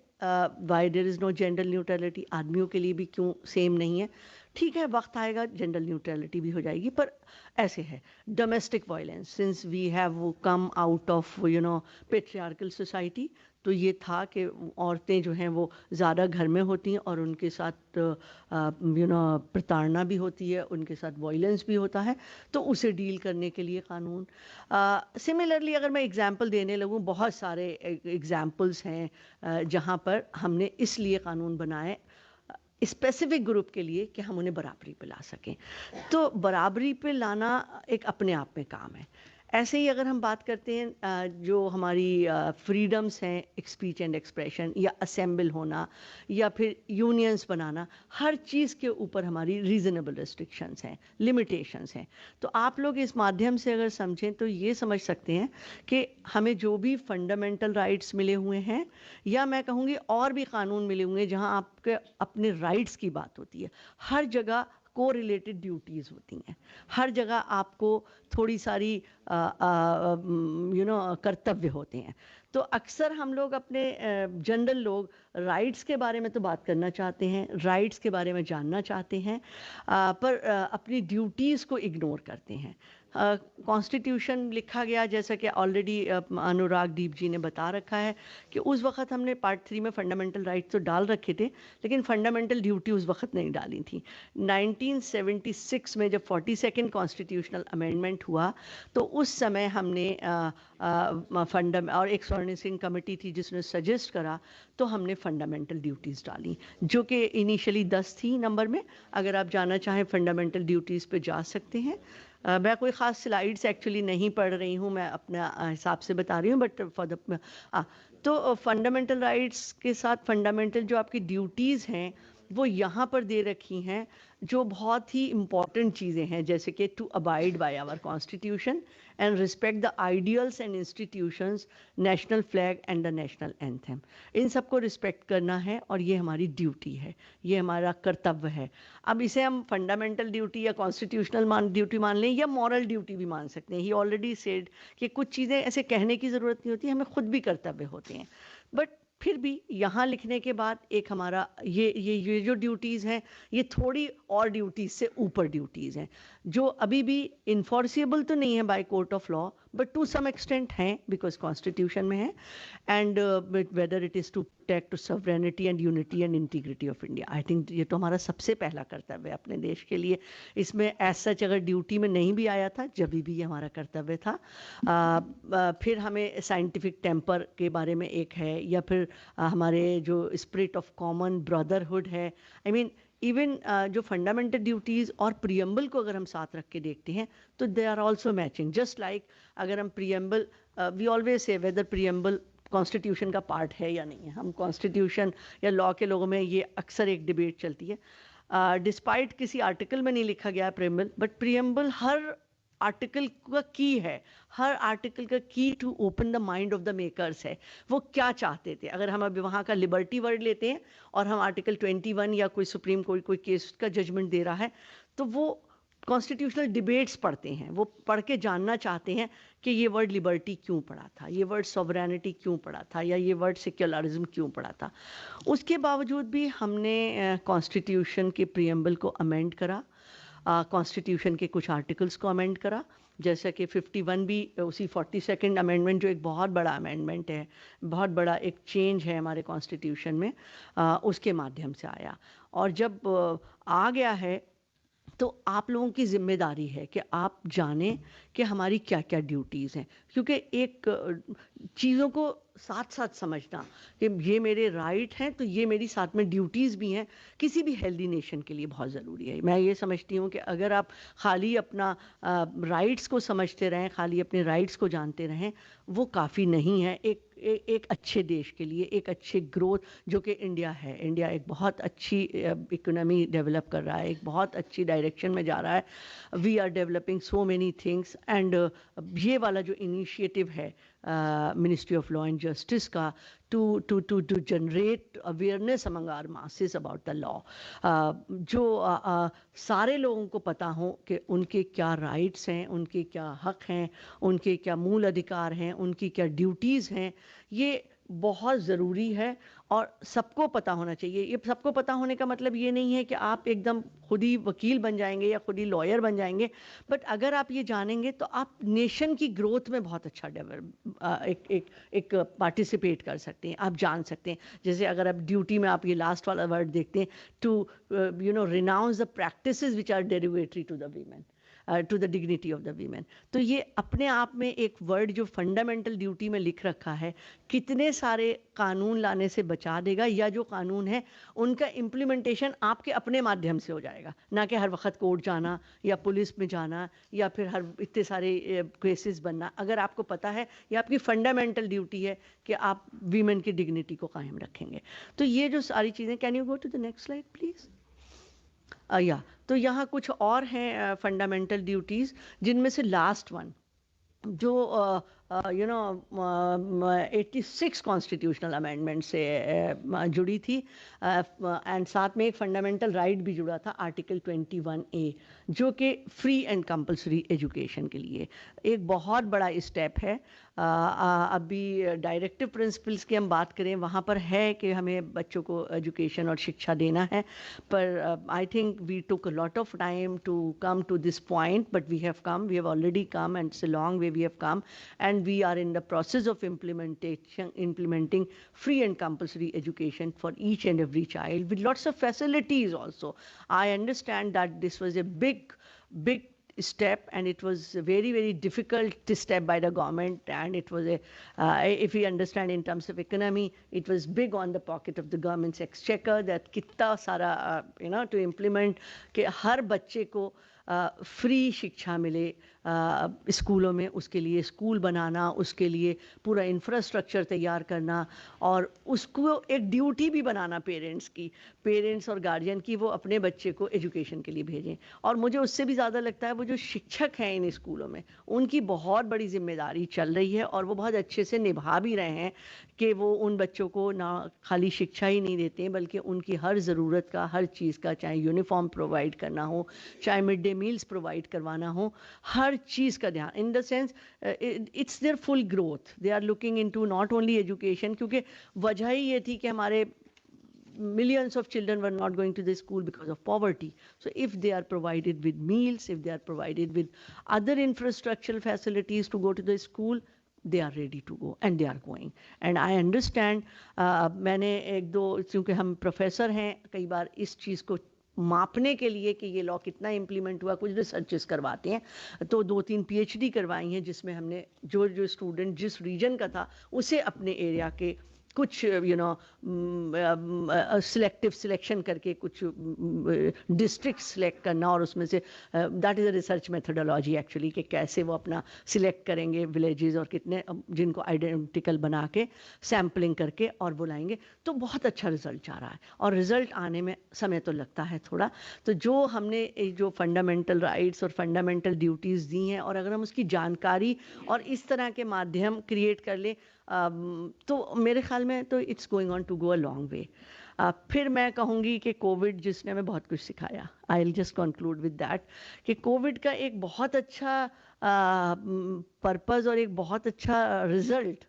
why there is no gender neutrality, आदमियों के लिए भी क्यों सेम नहीं है। ठीक है, वक्त आएगा जेंडर न्यूट्रलिटी भी हो जाएगी, पर ऐसे है। Domestic violence, since we have come out of patriarchal society, तो ये था कि औरतें जो हैं वो ज़्यादा घर में होती हैं और उनके साथ प्रताड़ना भी होती है, उनके साथ वायलेंस भी होता है, तो उसे डील करने के लिए कानून। सिमिलरली अगर मैं एग्जांपल देने लगूँ, बहुत सारे एग्जांपल्स हैं जहाँ पर हमने इसलिए कानून बनाए स्पेसिफिक ग्रुप के लिए कि हम उन्हें बराबरी पे ला सकें। तो बराबरी पे लाना एक अपने आप में काम है। ऐसे ही अगर हम बात करते हैं जो हमारी फ्रीडम्स हैं, स्पीच एंड एक्सप्रेशन, या असेंबल होना, या फिर यूनियंस बनाना, हर चीज़ के ऊपर हमारी रीज़नेबल रिस्ट्रिक्शंस हैं, लिमिटेशंस हैं। तो आप लोग इस माध्यम से अगर समझें तो ये समझ सकते हैं कि हमें जो भी फंडामेंटल राइट्स मिले हुए हैं, या मैं कहूँगी और भी कानून मिले हुए हैं जहाँ आपके अपने राइट्स की बात होती है, हर जगह को रिलेटेड ड्यूटीज़ होती हैं, हर जगह आपको थोड़ी सारी कर्तव्य होते हैं। तो अक्सर हम लोग अपने जनरल लोग राइट्स के बारे में तो बात करना चाहते हैं, राइट्स के बारे में जानना चाहते हैं, पर अपनी ड्यूटीज़ को इग्नोर करते हैं। कॉन्स्टिट्यूशन लिखा गया, जैसा कि ऑलरेडी अनुराग दीप जी ने बता रखा है, कि उस वक़्त हमने पार्ट 3 में फंडामेंटल राइट्स तो डाल रखे थे, लेकिन फंडामेंटल ड्यूटी उस वक़्त नहीं डाली थी। 1976 में जब 42nd कॉन्स्टिट्यूशनल अमेंडमेंट हुआ, तो उस समय हमने और एक स्वर्णिम सिंह कमेटी थी जिसने सजेस्ट करा, तो हमने फंडामेंटल ड्यूटीज़ डाली, जो कि इनिशियली 10 थी नंबर में। अगर आप जाना चाहें फंडामेंटल ड्यूटीज़ पे जा सकते हैं। मैं कोई ख़ास स्लाइड्स एक्चुअली नहीं पढ़ रही हूँ, मैं अपना हिसाब से बता रही हूँ, बट फॉर द तो फंडामेंटल राइट्स के साथ फंडामेंटल जो आपकी ड्यूटीज़ हैं वो यहाँ पर दे रखी हैं, जो बहुत ही इम्पॉर्टेंट चीज़ें हैं, जैसे कि to abide by our constitution and respect the ideals and institutions, national flag and the national anthem. इन सबको रिस्पेक्ट करना है और ये हमारी ड्यूटी है, ये हमारा कर्तव्य है। अब इसे हम फंडामेंटल ड्यूटी या कॉन्स्टिट्यूशनल ड्यूटी मान लें, या मॉरल ड्यूटी भी मान सकते हैं। ही ऑलरेडी सेड कि कुछ चीज़ें ऐसे कहने की ज़रूरत नहीं होती, हमें खुद भी कर्तव्य होते हैं। बट फिर भी यहाँ लिखने के बाद एक हमारा ये जो ड्यूटीज़ हैं, ये थोड़ी और ड्यूटीज़ से ऊपर ड्यूटीज़ हैं, जो अभी भी इन्फोर्सिबल तो नहीं है by court of law, but to some extent हैं, बिकॉज कॉन्स्टिट्यूशन में है। And whether it is to protect sovereignty and unity and integrity of India. I think ये तो हमारा सबसे पहला कर्तव्य है अपने देश के लिए. इसमें as such अगर ड्यूटी में नहीं भी आया था, जब भी ये हमारा कर्तव्य था. फिर हमें साइंटिफिक टेम्पर के बारे में एक है, या फिर हमारे जो स्पिरिट ऑफ कॉमन ब्रदरहुड है. आई मीन इवन जो फंडामेंटल ड्यूटीज़ और प्रियम्बल को अगर हम साथ रख के देखते हैं तो they are also matching. Just like अगर हम preamble, we always say whether preamble constitution का पार्ट है या नहीं है. हम कॉन्स्टिट्यूशन या लॉ के लोगों में ये अक्सर एक डिबेट चलती है. डिस्पाइट किसी आर्टिकल में नहीं लिखा गया है प्रियम्बल, बट प्रियम्बल हर आर्टिकल का की है. हर आर्टिकल का key to open the mind of the makers है. वो क्या चाहते थे. अगर हम अभी वहाँ का लिबर्टी वर्ड लेते हैं और हम आर्टिकल 21 या कोई सुप्रीम कोर्ट कोई केस का जजमेंट दे रहा है, तो वो कॉन्स्टिट्यूशनल डिबेट्स पढ़ते हैं. वो पढ़ के जानना चाहते हैं कि ये वर्ड लिबर्टी क्यों पढ़ा था, ये वर्ड सॉवरेनिटी क्यों पढ़ा था, या ये वर्ड सेक्युलरिज्म क्यों पढ़ा था. उसके बावजूद भी हमने कॉन्स्टिट्यूशन के प्रियम्बल को अमेंड करा, कॉन्स्टिट्यूशन के कुछ आर्टिकल्स को अमेंड करा. जैसा कि 51 भी उसी 42nd अमेंडमेंट, जो एक बहुत बड़ा अमेंडमेंट है, बहुत बड़ा एक चेंज है हमारे कॉन्स्टिट्यूशन में, उसके माध्यम से आया. और जब आ गया है तो आप लोगों की जिम्मेदारी है कि आप जानें कि हमारी क्या क्या ड्यूटीज़ हैं. क्योंकि एक चीज़ों को साथ साथ समझना कि ये मेरे राइट हैं तो ये मेरी साथ में ड्यूटीज़ भी हैं, किसी भी हेल्दी नेशन के लिए बहुत ज़रूरी है. मैं ये समझती हूँ कि अगर आप खाली अपना राइट्स को समझते रहें, खाली अपने राइट्स को जानते रहें, वो काफ़ी नहीं है एक अच्छे देश के लिए, एक अच्छे ग्रोथ जो कि इंडिया है. इंडिया एक बहुत अच्छी इकोनॉमी डेवलप कर रहा है, एक बहुत अच्छी डायरेक्शन में जा रहा है. We are developing so many things. And ये वाला जो इनिशिएटिव है ministry of law and justice का to generate awareness among our masses about the law, जो सारे लोगों को पता हो कि उनके क्या राइट्स हैं, उनके क्या हक हैं, उनके क्या मूल अधिकार हैं, उनकी क्या ड्यूटीज़ हैं. ये बहुत ज़रूरी है और सबको पता होना चाहिए. ये सबको पता होने का मतलब ये नहीं है कि आप एकदम खुद ही वकील बन जाएंगे या खुद ही लॉयर बन जाएंगे, बट अगर आप ये जानेंगे तो आप नेशन की ग्रोथ में बहुत अच्छा एक पार्टिसिपेट कर सकते हैं, आप जान सकते हैं. जैसे अगर आप ड्यूटी में आप ये लास्ट वाला वर्ड देखते हैं, to renounce the practices which are derogatory to the women, to the dignity of the women. तो ये अपने आप में एक वर्ड जो फंडामेंटल ड्यूटी में लिख रखा है, कितने सारे कानून लाने से बचा देगा, या जो कानून है उनका इम्प्लीमेंटेशन आपके अपने माध्यम से हो जाएगा, ना कि हर वक्त कोर्ट जाना या पुलिस में जाना या फिर हर इतने सारे केसेस बनना. अगर आपको पता है, ये आपकी फंडामेंटल ड्यूटी है कि आप वीमेन की डिग्निटी को कायम रखेंगे. तो ये जो सारी चीज़ें, can you go to the next slide please. या तो यहाँ कुछ और हैं फंडामेंटल ड्यूटीज़, जिनमें से लास्ट वन जो 86 कॉन्स्टिट्यूशनल अमेंडमेंट से जुड़ी थी, एंड साथ में एक फंडामेंटल राइट भी जुड़ा था, आर्टिकल 21A, जो कि फ्री एंड कंपलसरी एजुकेशन के लिए एक बहुत बड़ा स्टेप है. अभी डायरेक्टिव प्रिंसिपल्स की हम बात करें, वहाँ पर है कि हमें बच्चों को एजुकेशन और शिक्षा देना है, पर I think we took a lot of time to come to this point, but we have already come, and it's a long way we have come, and we are in the process of implementing free and compulsory education for each and every child with lots of facilities also. I understand that this was a big step, and it was a very difficult step by the government, and it was if we understand in terms of economy, it was big on the pocket of the government's exchequer, that कितना सारा to implement कि हर बच्चे को free शिक्षा मिले स्कूलों में, उसके लिए स्कूल बनाना, उसके लिए पूरा इंफ्रास्ट्रक्चर तैयार करना, और उसको एक ड्यूटी भी बनाना पेरेंट्स और गार्जियन की, वो अपने बच्चे को एजुकेशन के लिए भेजें. और मुझे उससे भी ज़्यादा लगता है वो जो शिक्षक हैं इन स्कूलों में, उनकी बहुत बड़ी जिम्मेदारी चल रही है, और वो बहुत अच्छे से निभा भी रहे हैं कि वो उन बच्चों को ना खाली शिक्षा ही नहीं देते हैं, बल्कि उनकी हर ज़रूरत का, हर चीज़ का, चाहे यूनिफॉर्म प्रोवाइड करना हो, चाहे मिड डे मील्स प्रोवाइड करवाना हो, हर चीज़ का ध्यान, in the sense it's their full growth. They are looking into not only education, क्योंकि वजह ही ये थी कि हमारे millions of children were not going to the school because of poverty. So if they are provided with meals, if they are provided with other infrastructural facilities to go to the school, they are ready to go and they are going. And I understand, मैंने एक दो, क्योंकि हम professor हैं, कई बार इस चीज़ को मापने के लिए कि ये लॉ कितना इम्प्लीमेंट हुआ कुछ रिसर्चेस करवाते हैं, तो 2-3 पीएचडी करवाई हैं जिसमें हमने जो जो स्टूडेंट जिस रीजन का था उसे अपने एरिया के कुछ सिलेक्टिव सिलेक्शन करके कुछ डिस्ट्रिक्ट सिलेक्ट करना, और उसमें say that is a research methodology actually, कि कैसे वो अपना सिलेक्ट करेंगे विलेजेस और कितने जिनको आइडेंटिकल बना के सैम्पलिंग करके और बुलाएंगे, तो बहुत अच्छा रिजल्ट आ रहा है। और रिजल्ट आने में समय तो लगता है थोड़ा, तो जो हमने जो फंडामेंटल राइट्स और फंडामेंटल ड्यूटीज़ दी हैं, और अगर हम उसकी जानकारी और इस तरह के माध्यम क्रिएट कर लें, तो मेरे ख्याल में तो it's going on to go a long way. फिर मैं कहूँगी कि कोविड जिसने हमें बहुत कुछ सिखाया, I will just conclude with that, कि कोविड का एक बहुत अच्छा पर्पस और एक बहुत अच्छा रिजल्ट,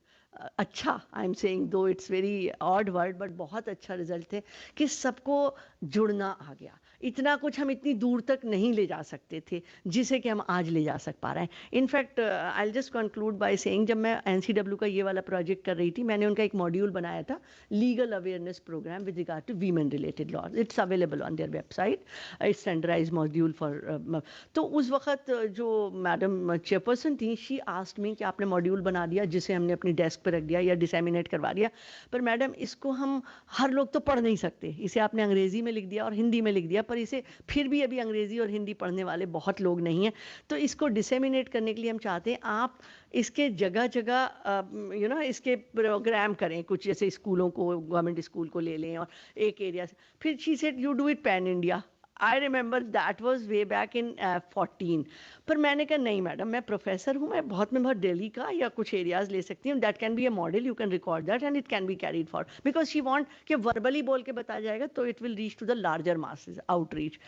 अच्छा, आई एम सेइंग दो it's very odd word, but बहुत अच्छा रिजल्ट है कि सबको जुड़ना आ गया। इतना कुछ हम इतनी दूर तक नहीं ले जा सकते थे जिसे कि हम आज ले जा सक पा रहे हैं। In fact I just conclude by saying, जब मैं एनसीडब्ल्यू का ये वाला प्रोजेक्ट कर रही थी, मैंने उनका एक मॉड्यूल बनाया था, legal awareness programme with regard to women related laws. It's available on their website, it's standardise module for. तो उस वक्त जो मैडम चेयरपर्सन थी, शी आस्क्ड मी कि आपने मॉड्यूल बना दिया जिसे हमने अपनी डेस्क पर रख दिया या डिसैमिनेट करवा दिया, पर मैडम इसको हम हर लोग तो पढ़ नहीं सकते, इसे आपने अंग्रेजी में लिख दिया और हिंदी में लिख दिया, पर इसे फिर भी अभी अंग्रेजी और हिंदी पढ़ने वाले बहुत लोग नहीं हैं, तो इसको डिसैमिनेट करने के लिए हम चाहते हैं आप इसके जगह जगह इसके प्रोग्राम करें, कुछ जैसे स्कूलों को, गवर्नमेंट स्कूल को ले लें और एक एरिया से। फिर she said you do it pan India. I remember that was way back in 14। पर मैंने कहा नहीं मैडम, मैं प्रोफेसर हूँ, मैं बहुत दिल्ली का या कुछ एरियाज ले सकती हूँ, that can be a model, you can record that and it can be carried for, because she want कि वर्बली बोल के बताया जाएगा तो it will reach to the larger masses, outreach.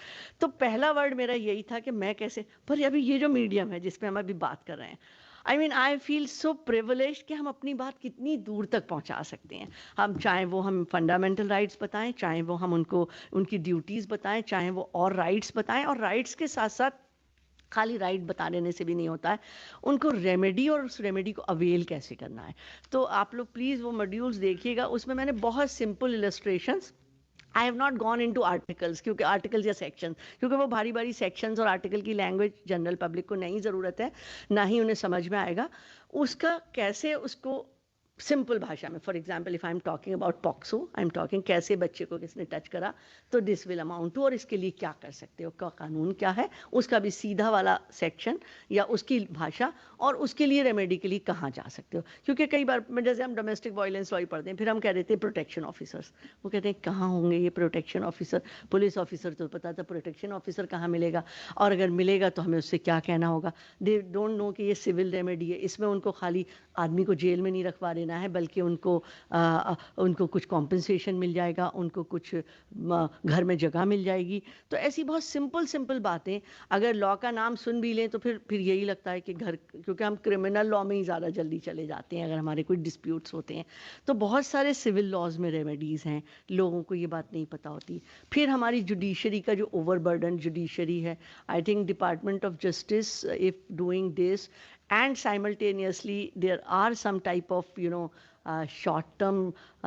तो पहला वर्ड मेरा यही था कि मैं कैसे, पर अभी ये जो मीडियम है जिसपे हम अभी बात कर रहे हैं, I mean I feel so privileged कि हम अपनी बात कितनी दूर तक पहुंचा सकते हैं। हम चाहे वो हम फंडामेंटल राइट्स बताएं, चाहे वो हम उनको उनकी ड्यूटीज़ बताएं, चाहे वो और राइट्स बताएं, और राइट्स के साथ साथ खाली राइट बता देने से भी नहीं होता है, उनको रेमेडी और उस रेमेडी को अवेल कैसे करना है। तो आप लोग प्लीज़ वो मॉड्यूल्स देखिएगा, उसमें मैंने बहुत simple illustrations, I have not gone into articles, क्योंकि आर्टिकल्स या सेक्शन, क्योंकि वो भारी भारी सेक्शंस और आर्टिकल की लैंग्वेज जनरल पब्लिक को नहीं ज़रूरत है, ना ही उन्हें समझ में आएगा। उसका कैसे उसको सिंपल भाषा में, for example if I am talking about POCSO, I am talking कैसे बच्चे को किसने टच करा तो दिस विल अमाउंट टू, और इसके लिए क्या कर सकते हो, का कानून क्या है, उसका भी सीधा वाला सेक्शन या उसकी भाषा, और उसके लिए रेमेडी के लिए कहाँ जा सकते हो। क्योंकि कई बार जैसे हम डोमेस्टिक वायलेंस लॉ ही पढ़ते हैं, फिर हम कह देते हैं प्रोटेक्शन ऑफिसर्स, वो कहते हैं कहाँ होंगे ये प्रोटेक्शन ऑफिसर, पुलिस ऑफिसर तो पता था, प्रोटेक्शन ऑफिसर कहाँ मिलेगा, और अगर मिलेगा तो हमें उससे क्या कहना होगा। दे डोंट नो कि ये सिविल रेमेडी है, इसमें उनको खाली आदमी को जेल में नहीं रखवा देना है, बल्कि उनको कुछ कॉम्पनसेशन मिल जाएगा, उनको कुछ घर में जगह मिल जाएगी। तो ऐसी बहुत सिंपल सिंपल बातें, अगर लॉ का नाम सुन भी लें तो फिर यही लगता है कि घर, क्योंकि हम क्रिमिनल लॉ में ही ज़्यादा जल्दी चले जाते हैं अगर हमारे कोई डिस्प्यूट्स होते हैं। तो बहुत सारे सिविल लॉज में रेमेडीज़ हैं, लोगों को ये बात नहीं पता होती। फिर हमारी जुडिशरी का जो ओवरबर्डन जुडिशरी है, I think department of justice if doing this, and simultaneously there are some type of short-term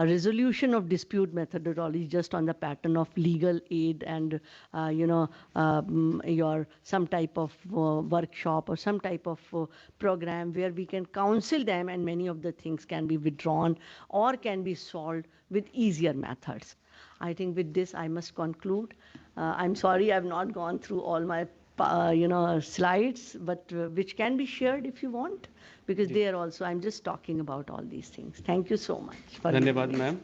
resolution of dispute methodology just on the pattern of legal aid and your some type of workshop or some type of program where we can counsel them, and many of the things can be withdrawn or can be solved with easier methods. I think with this I must conclude. I'm sorry I've not gone through all my slides, but which can be shared if you want, because they are also, I'm just talking about all these things. Thank you so much for धन्यवाद ma'am.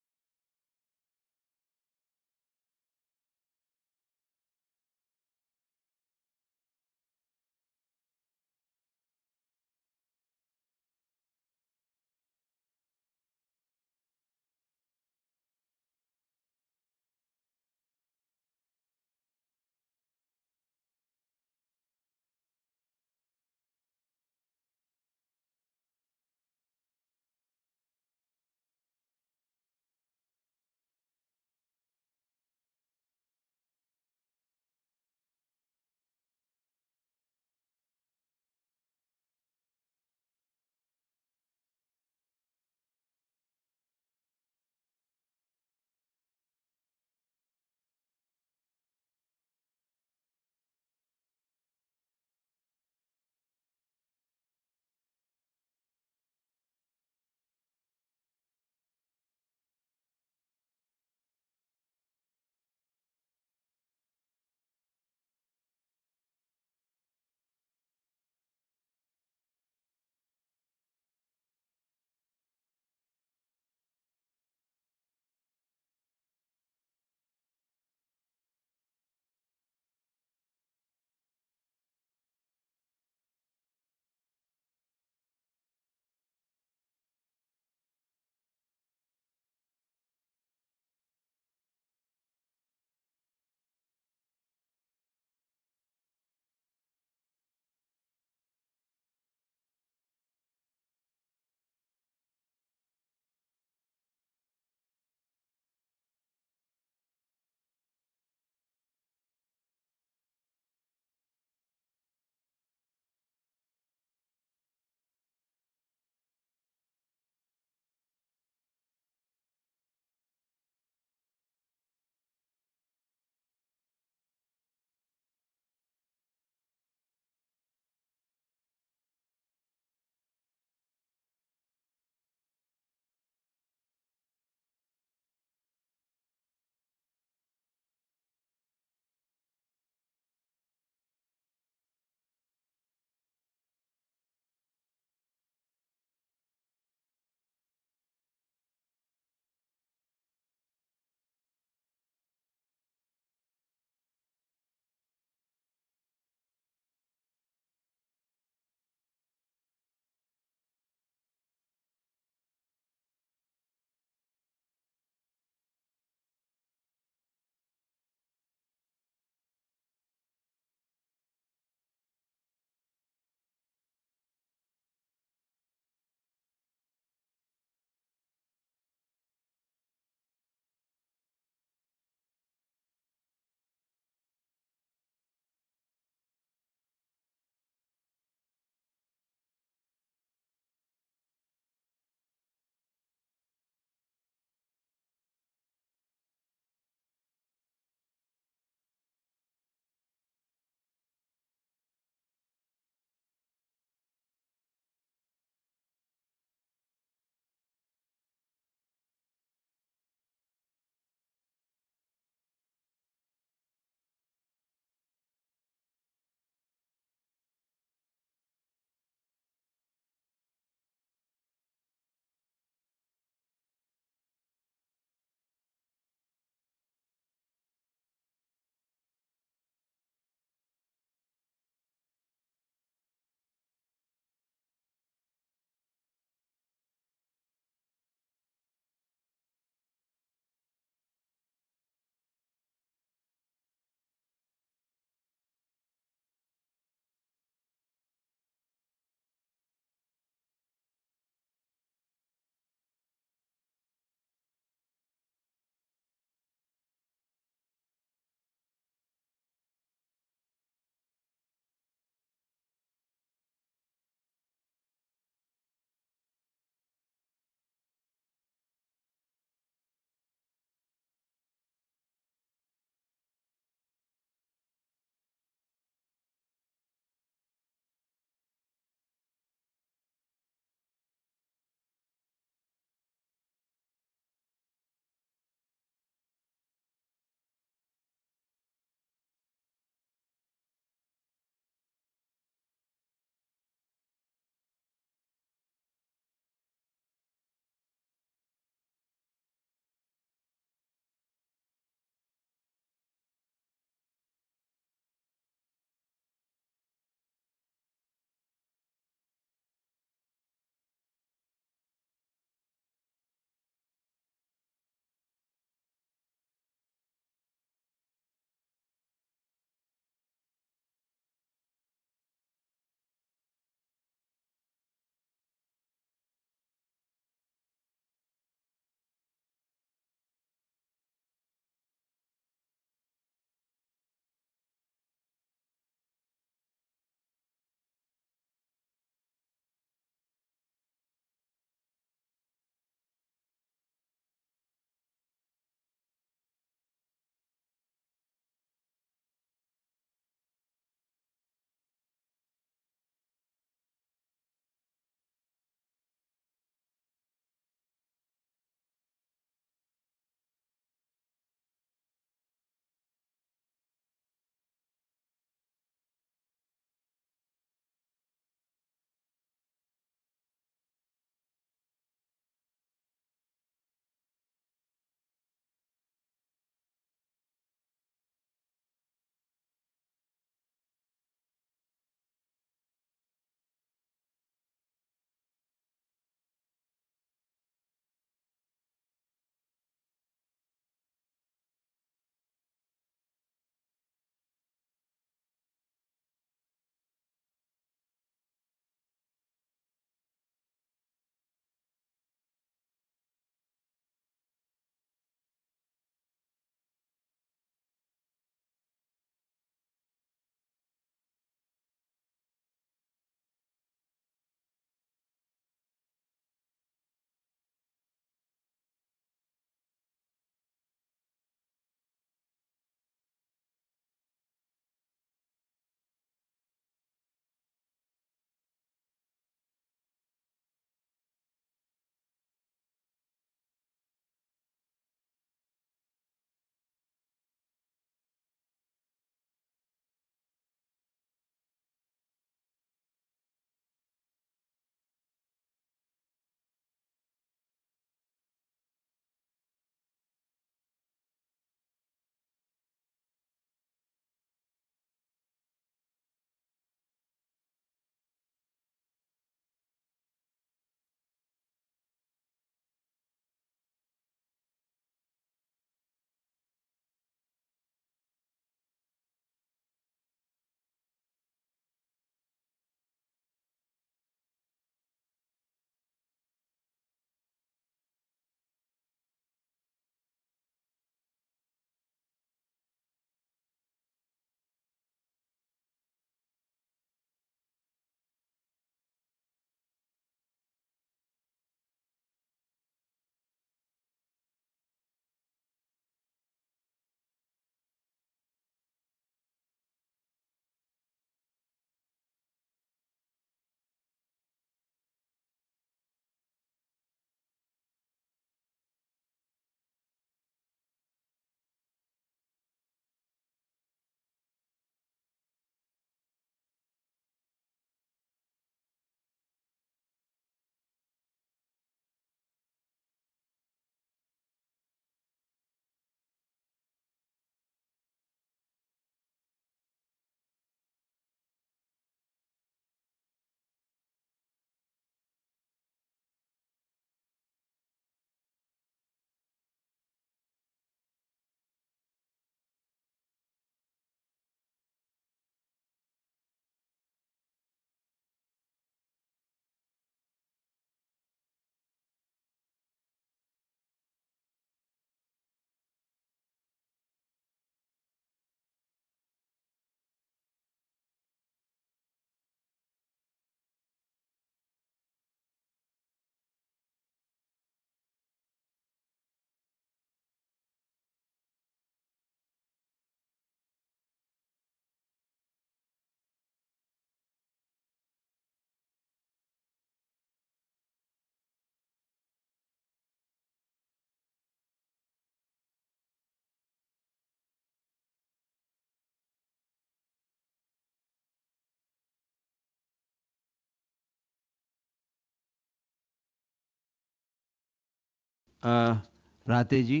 राते जी,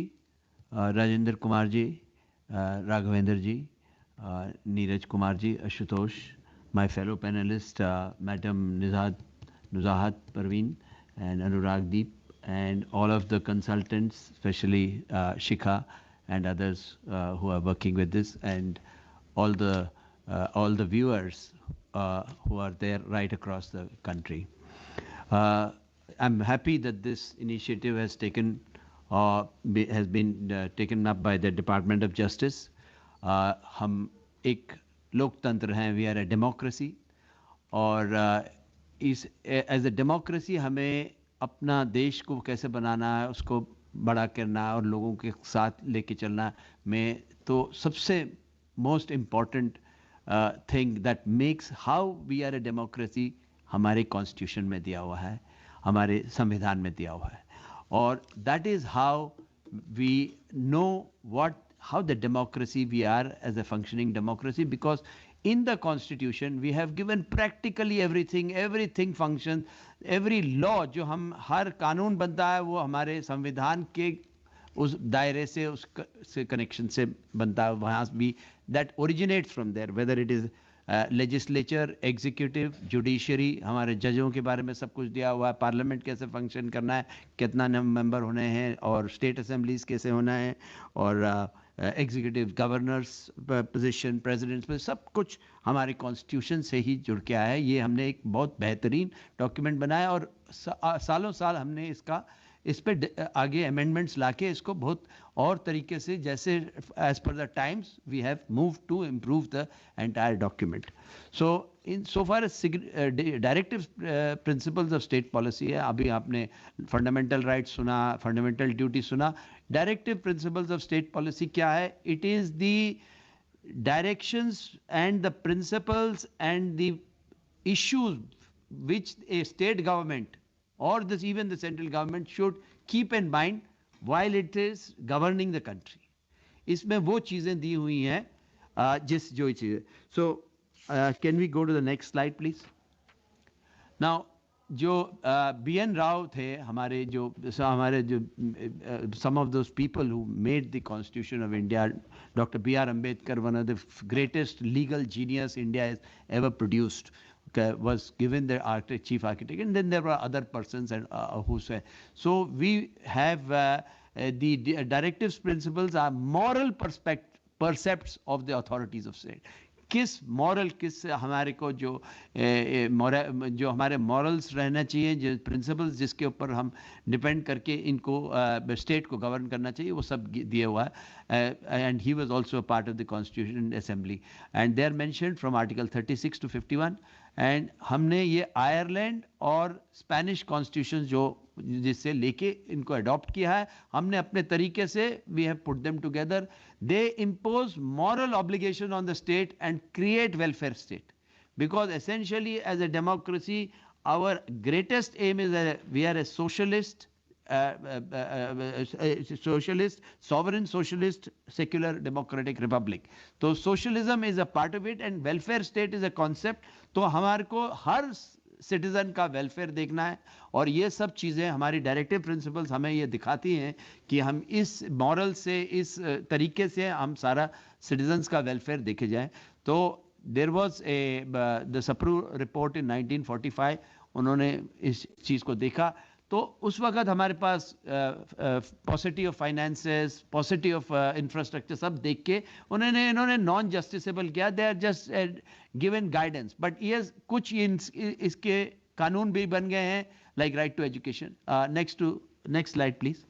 राजेंद्र कुमार जी, राघवेंद्र जी, Neeraj Kumar ji, Ashutosh, my fellow panelists, Madam Nuzahat Parveen and Anurag Deep, and all of the consultants, especially Shikha and others who are working with this, and all the viewers who are there right across the country. I'm happy that this initiative has been taken up by the Department of Justice. हम एक लोकतंत्र हैं, we are a democracy, और इस as a democracy हमें अपना देश को कैसे बनाना है, उसको बड़ा करना है और लोगों के साथ लेके चलना में, तो सबसे most important thing that makes how we are a democracy हमारे कॉन्स्टिट्यूशन में दिया हुआ है, हमारे संविधान में दिया हुआ है, और that is how we know how the democracy we are as a functioning democracy, because in the constitution we have given practically everything functions, every law जो हम हर कानून बनता है वो हमारे संविधान के उस दायरे से उससे कनेक्शन से बनता है, वहाँ भी that originates from there, whether it is legislature, executive, judiciary, हमारे जजों के बारे में सब कुछ दिया हुआ है, पार्लियामेंट कैसे फंक्शन करना है, कितना मेंबर होने हैं, और स्टेट असेंबलीज कैसे होना है, और एग्जीक्यूटिव गवर्नर्स पोजीशन, प्रेसिडेंट्स, सब कुछ हमारे कॉन्स्टिट्यूशन से ही जुड़ के आया है. ये हमने एक बहुत बेहतरीन डॉक्यूमेंट बनाया और सालों साल हमने इस पे आगे अमेंडमेंट्स लाके इसको बहुत और तरीके से, जैसे as per the times we have move to improve the entire document. So in so far directive principles of state policy है. अभी आपने फंडामेंटल राइट्स सुना, फंडामेंटल ड्यूटी सुना. Directive principles of state policy क्या है? It is the directions and the principles and the issues which a state government or even the central government should keep in mind while it is governing the country. इसमें वो चीजें दी हुई हैं जो चीजें. So can we go to the next slide please? Now जो B.N. Rao थे, हमारे जो some of those people who made the Constitution of India, Dr. B.R. Ambedkar, one of the greatest legal genius India has ever produced, was given the chief architect, and then there were other persons and who say. So we have the directives principles are moral percepts of the authorities of state. किस हमारे को जो हमारे morals रहना चाहिए, जो principles जिसके ऊपर हम डिपेंड करके इनको स्टेट को गवर्न करना चाहिए, वो सब दिए हुआ है. And he was also a part of the constitution assembly, and they are mentioned from article 36 to 51. And हमने ये आयरलैंड और स्पेनिश कॉन्स्टिट्यूशन जो जिससे लेके इनको अडॉप्ट किया है, हमने अपने तरीके से we have put them together. They impose moral obligation on the state and create welfare state, because essentially as a democracy our greatest aim is we are a socialist, socialist, sovereign socialist, secular democratic republic. तो socialism is a part of it and welfare state is a concept. तो हमारे को हर citizen का welfare देखना है, और ये सब चीज़ें हमारी डायरेक्टिव प्रिंसिपल्स हमें ये दिखाती हैं कि हम इस मॉरल से, इस तरीके से हम सारा सिटीजन्स का वेलफेयर देखे जाए. तो there was the Sapru report in 1945, उन्होंने इस चीज़ को देखा. तो उस वक्त हमारे पास paucity of finances, paucity of infrastructure सब देख के इन्होंने नॉन जस्टिसेबल किया. They are just given guidance, but ये कुछ इसके कानून भी बन गए हैं, like right to education. Next slide please.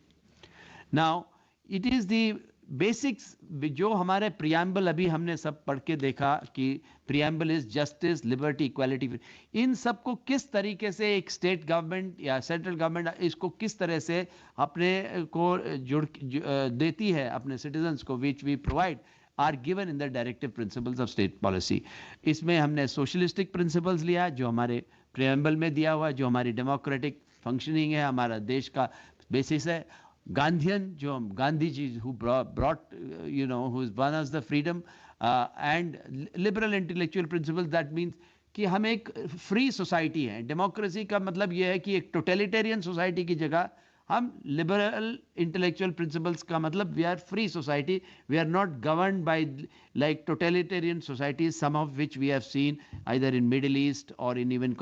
Now it is the basics जो हमारे प्रियम्बल, अभी हमने सब पढ़ के देखा कि preamble is justice, liberty, equality. इन सब को किस तरीके से एक स्टेट गवर्नमेंट या सेंट्रल गवर्नमेंट इसको किस तरह से अपने को जुड़ देती है अपने सिटीजन्स को, which we provide are given in the directive principles of state policy. इसमें हमने सोशलिस्टिक प्रिंसिपल्स लिया जो हमारे प्रियम्बल में दिया हुआ है, जो हमारी डेमोक्रेटिक फंक्शनिंग है, हमारा देश का बेसिस है. Gandhian, जो Gandhi ji who brought who won us the freedom, and liberal intellectual principles, that means कि हम एक फ्री सोसाइटी है. डेमोक्रेसी का मतलब ये है कि एक टोटलिटेरियन सोसाइटी की जगह हम liberal intellectual principles का मतलब we are free society, we are not governed by like totalitarian societies, some of which we have seen either in Middle East or in even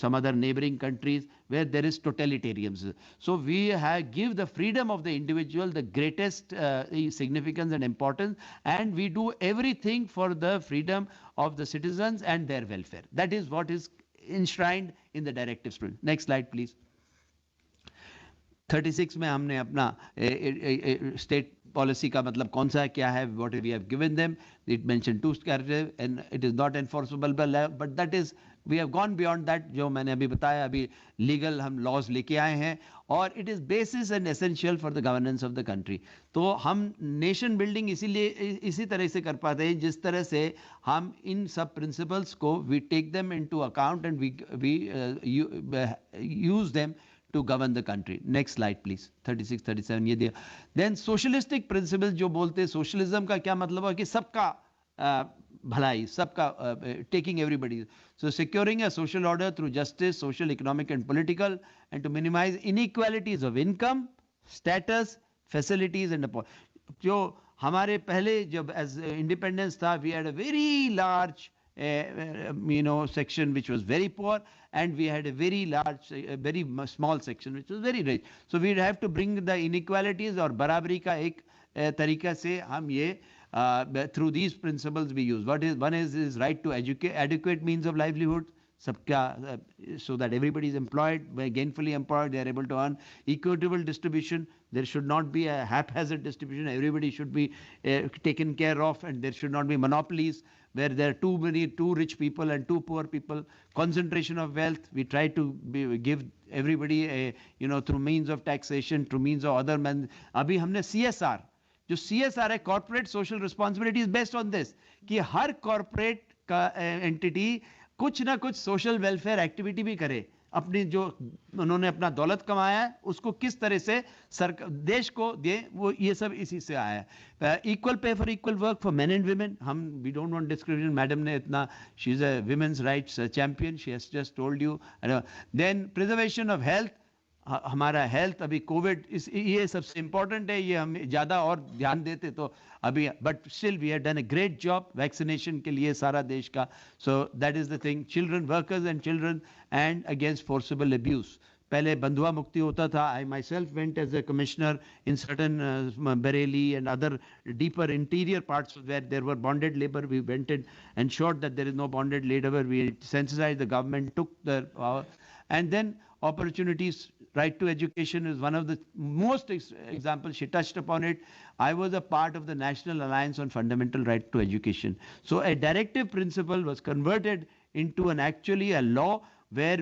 some other neighboring countries where there is totalitarianism. So we give the freedom of the individual the greatest significance and importance, and we do everything for the freedom of the citizens and their welfare. That is what is enshrined in the directives. Next slide, please. 36 में हमने अपना state policy का मतलब कौन सा क्या है, what we have given them. It mention to character and it is not enforceable, but that is we have gone beyond that. जो मैंने अभी बताया, अभी लीगल हम लॉज लेके आए हैं और it is basis and essential for the governance of the country. तो हम नेशन बिल्डिंग इसीलिए इसी तरह से कर पाते हैं जिस तरह से हम इन सब प्रिंसिपल्स को we take them into account and we use them to govern the country. Next slide please. 36 37 ये दिया. Then socialistic principles जो बोलते हैं, socialism का क्या मतलब है कि सबका भलाई, सबका taking everybody. So securing a social order through justice, social, economic and political, and to minimize inequalities of income, status, facilities and जो हमारे पहले जब as independence था, we had a very large section which was very poor, and we had a very large, very small section which was very rich. So we have to bring the inequalities और बराबरी का एक तरीका से हम ये through these principles we use. One is right to adequate means of livelihood, सबका, so that everybody is employed, gainfully employed, they are able to earn. Equitable distribution, there should not be a haphazard distribution, everybody should be taken care of, and there should not be monopolies where there are too rich people and too poor people. Concentration of wealth, we try to give everybody through means of taxation, through means of other means. अभी हमने CSR, जो CSR है, corporate social responsibility, is based on this, कि हर corporate का entity कुछ ना कुछ social welfare activity भी करे. अपनी जो उन्होंने अपना दौलत कमाया है उसको किस तरह से देश को दे, वो ये सब इसी से आया है. Equal pay for equal work for men and women. हम we don't want discrimination. Madam ने इतना, she is a women's rights champion, she has just told you. Then preservation of health, हमारा हेल्थ अभी कोविड ये सबसे important है, ये हम ज़्यादा और ध्यान देते तो अभी, but still we have done a great job vaccination के लिए सारा देश का. So that is the thing. Children workers and children and against forcible abuse. पहले बंधुआ मुक्ति होता था. I myself went as a commissioner in certain Bareilly and other deeper interior parts where there were bonded labour. We went and ensured that there is no bonded labour. We sensitised the government, took the power. And then opportunities, right to education is one of the most examples. She touched upon it. I was a part of the National Alliance on Fundamental Right to Education. So a directive principle was converted into actually a law where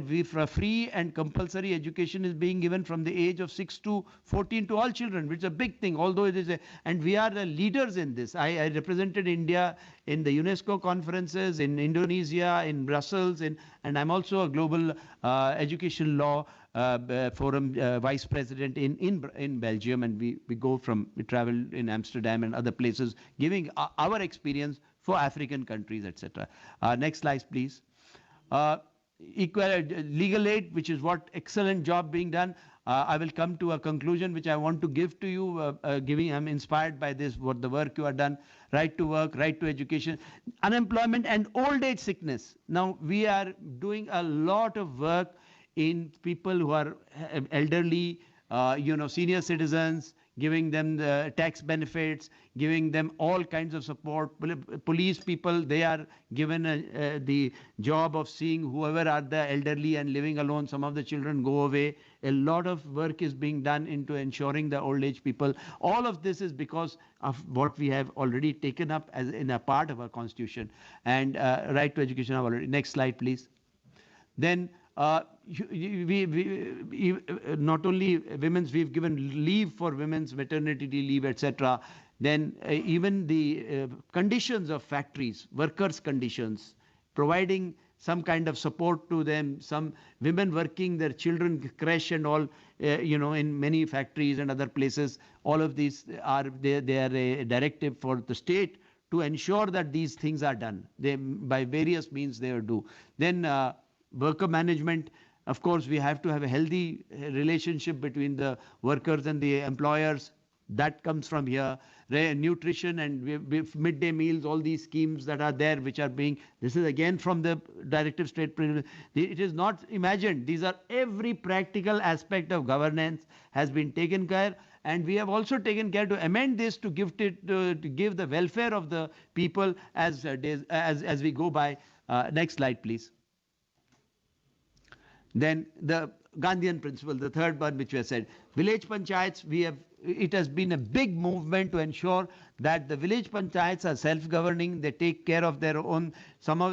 free and compulsory education is being given from the age of 6 to 14 to all children, which is a big thing, although it is and we are the leaders in this. I represented India in the UNESCO conferences, in Indonesia, in Brussels, and I'm also a global education law forum vice president in Belgium, and we travel in Amsterdam and other places, giving our experience for African countries, etc. Next slide, please. Legal aid, which is what excellent job being done. I will come to a conclusion which I want to give to you. I'm inspired by this, what the work you have done. Right to work, right to education, unemployment and old age sickness. Now we are doing a lot of work in people who are elderly, senior citizens, giving them the tax benefits, giving them all kinds of support. Police people, they are given the job of seeing whoever are the elderly and living alone. Some of the children go away. A lot of work is being done into ensuring the old age people. All of this is because of what we have already taken up as in a part of our constitution. And right to education, I've already. Next slide, please. Then we not only women's, we've given leave for women's maternity leave, etc. Then even the conditions of factories, workers' conditions, providing some kind of support to them, some women working, their children creche and all, in many factories and other places. All of these are, they are a directive for the state to ensure that these things are done. They, by various means they do. Then worker management, Of course, we have to have a healthy relationship between the workers and the employers. That comes from here. Nutrition and midday meals, all these schemes that are there, which are being, this is again from the directive state. It is not imagined. These are every practical aspect of governance has been taken care. And we have also taken care to amend this to give it to give the welfare of the people as we go by. Next slide, please. Then the Gandhian principle, the third one which we have said, village panchayats, it has been a big movement to ensure that the village panchayats are self-governing, they take care of their own.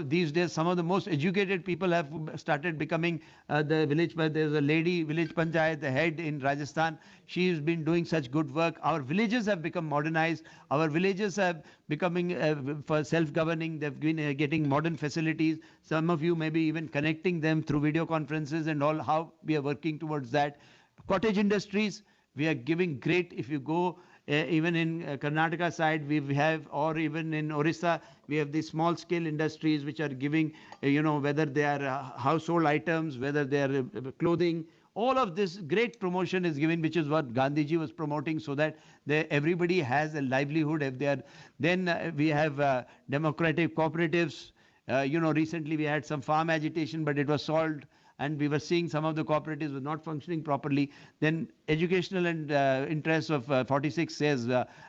These days, some of the most educated people have started becoming the village. There's a lady village panchayat, the head in Rajasthan. She's been doing such good work. Our villages have become modernized. Our villages have becoming for self-governing. They've been getting modern facilities. Some of you may be even connecting them through video conferences and all, how we are working towards that. Cottage industries, we are giving great. If you go even in Karnataka side, we have, or even in Orissa, we have these small scale industries which are giving, whether they are household items, whether they are clothing. All of this great promotion is given, which is what Gandhiji was promoting, so that everybody has a livelihood. If they are, then we have democratic cooperatives. Recently we had some farm agitation, but it was solved. And we were seeing some of the cooperatives were not functioning properly. Then educational and interests of 46 says SC,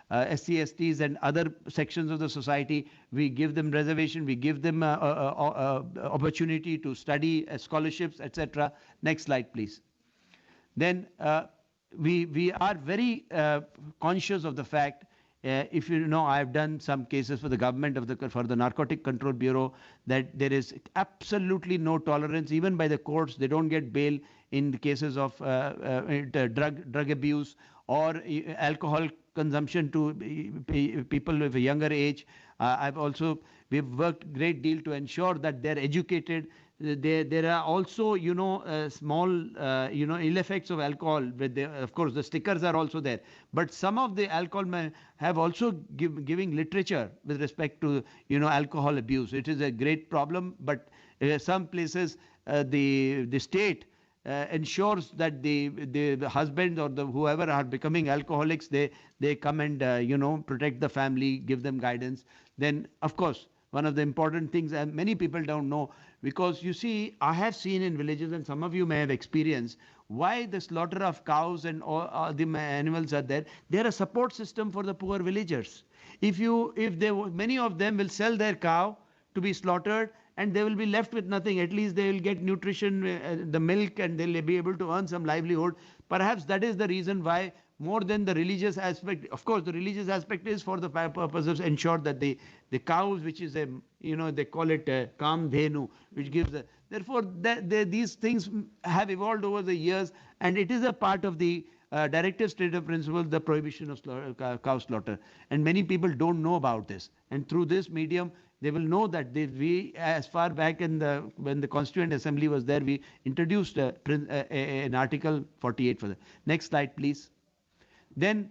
STs and other sections of the society, we give them reservation, we give them opportunity to study, scholarships, etc. Next slide, please. Then we are very conscious of the fact, if you know, I have done some cases for the government for the Narcotic Control Bureau, that there is absolutely no tolerance, even by the courts. They don't get bail in the cases of drug abuse or alcohol consumption to people of a younger age. We've worked a great deal to ensure that they're educated. There are also, small, ill effects of alcohol. Of course, the stickers are also there. But some of the alcohol have also giving literature with respect to, alcohol abuse. It is a great problem. But some places, the state ensures that the husband or whoever are becoming alcoholics, they come and, protect the family, give them guidance. Then, of course, one of the important things, and many people don't know, because you see, I have seen in villages, and some of you may have experienced, why the slaughter of cows and all the animals are there. They are a support system for the poor villagers. Many of them will sell their cow to be slaughtered, and they will be left with nothing. At least they will get nutrition, the milk, and they'll be able to earn some livelihood. Perhaps that is the reason why, more than the religious aspect. Of course, the religious aspect is for the purpose of ensure that the cows, which is they call it Kam Dhenu, which gives therefore these things have evolved over the years, and it is a part of the directive state of principle, the prohibition of cow slaughter. And many people don't know about this. And through this medium, they will know that we, as far back when the Constituent Assembly was there, we introduced an Article 48 for that. Next slide, please. Then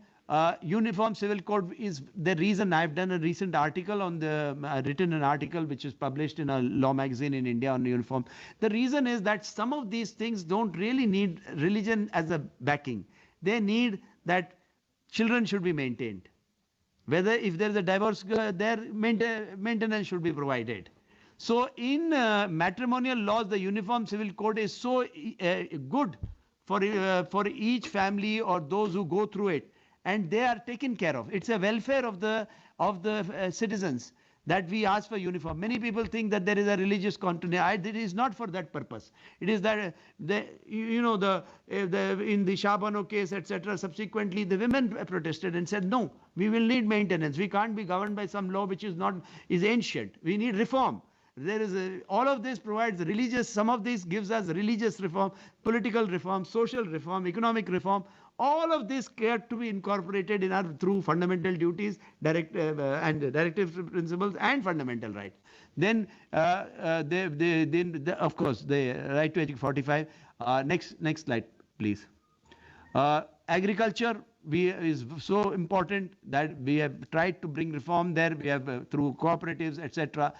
Uniform Civil Code is the reason. I've done a recent article on written an article which is published in a law magazine in India on uniform. The reason is that some of these things don't really need religion as a backing. They need that children should be maintained. Whether if there is a divorce, their maintenance should be provided. So in matrimonial laws, the Uniform Civil Code is so good for each family or those who go through it, and they are taken care of. It's a welfare of the citizens that we ask for uniform. Many people think that there is a religious continuity. It is not for that purpose. It is that in the Shah Bano case, etc. Subsequently, the women protested and said, no, we will need maintenance. We can't be governed by some law which is ancient. We need reform. All of this provides religious, some of this gives us religious reform, political reform, social reform, economic reform. All of this get to be incorporated through fundamental duties, directive principles and fundamental rights. Then, of course, the right to education 45. Next slide, please. Agriculture is so important that we have tried to bring reform there. We have through cooperatives, etc.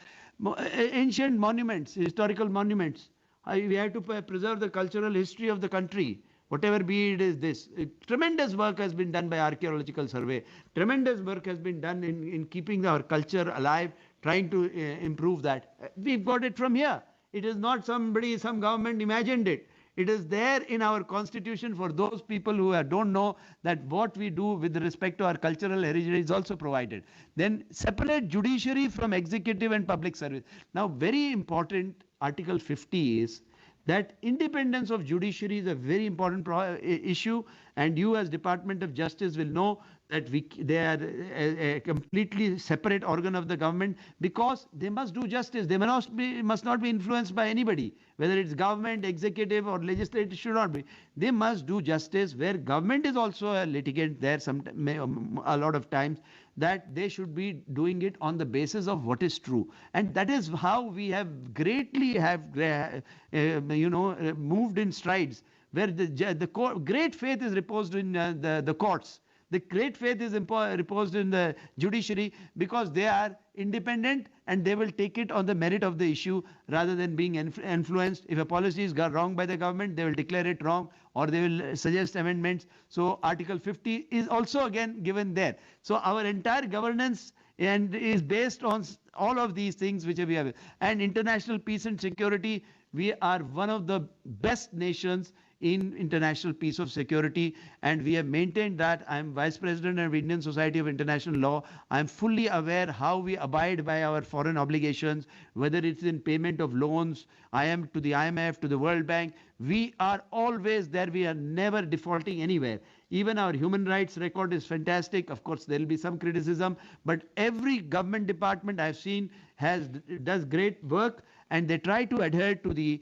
Ancient monuments, historical monuments. We have to preserve the cultural history of the country. Whatever be it is this. Tremendous work has been done by archaeological survey. Tremendous work has been done in keeping our culture alive, trying to improve that. We've got it from here. It is not some government imagined it. It is there in our constitution for those people who don't know that what we do with respect to our cultural heritage is also provided. Then separate judiciary from executive and public service. Now very important, Article 50 is that independence of judiciary is a very important issue, and you as Department of Justice will know that they are a completely separate organ of the government, because they must do justice. They must not be influenced by anybody, whether it's government, executive or legislative. Should not be. They must do justice, where government is also a litigant there a lot of times, that they should be doing it on the basis of what is true. And that is how we have greatly moved in strides, where the great faith is reposed in the courts. The great faith is reposed in the judiciary, because they are independent and they will take it on the merit of the issue rather than being influenced. If a policy is wrong by the government, they will declare it wrong, or they will suggest amendments. So Article 50 is also again given there. So our entire governance and is based on all of these things which we have. And international peace and security, we are one of the best nations in international peace of security, and we have maintained that. I am Vice President of Indian Society of International Law. I am fully aware how we abide by our foreign obligations, whether it's in payment of loans, to the IMF, to the World Bank. We are always there. We are never defaulting anywhere. Even our human rights record is fantastic. Of course, there will be some criticism, but every government department I've seen does great work, and they try to adhere to the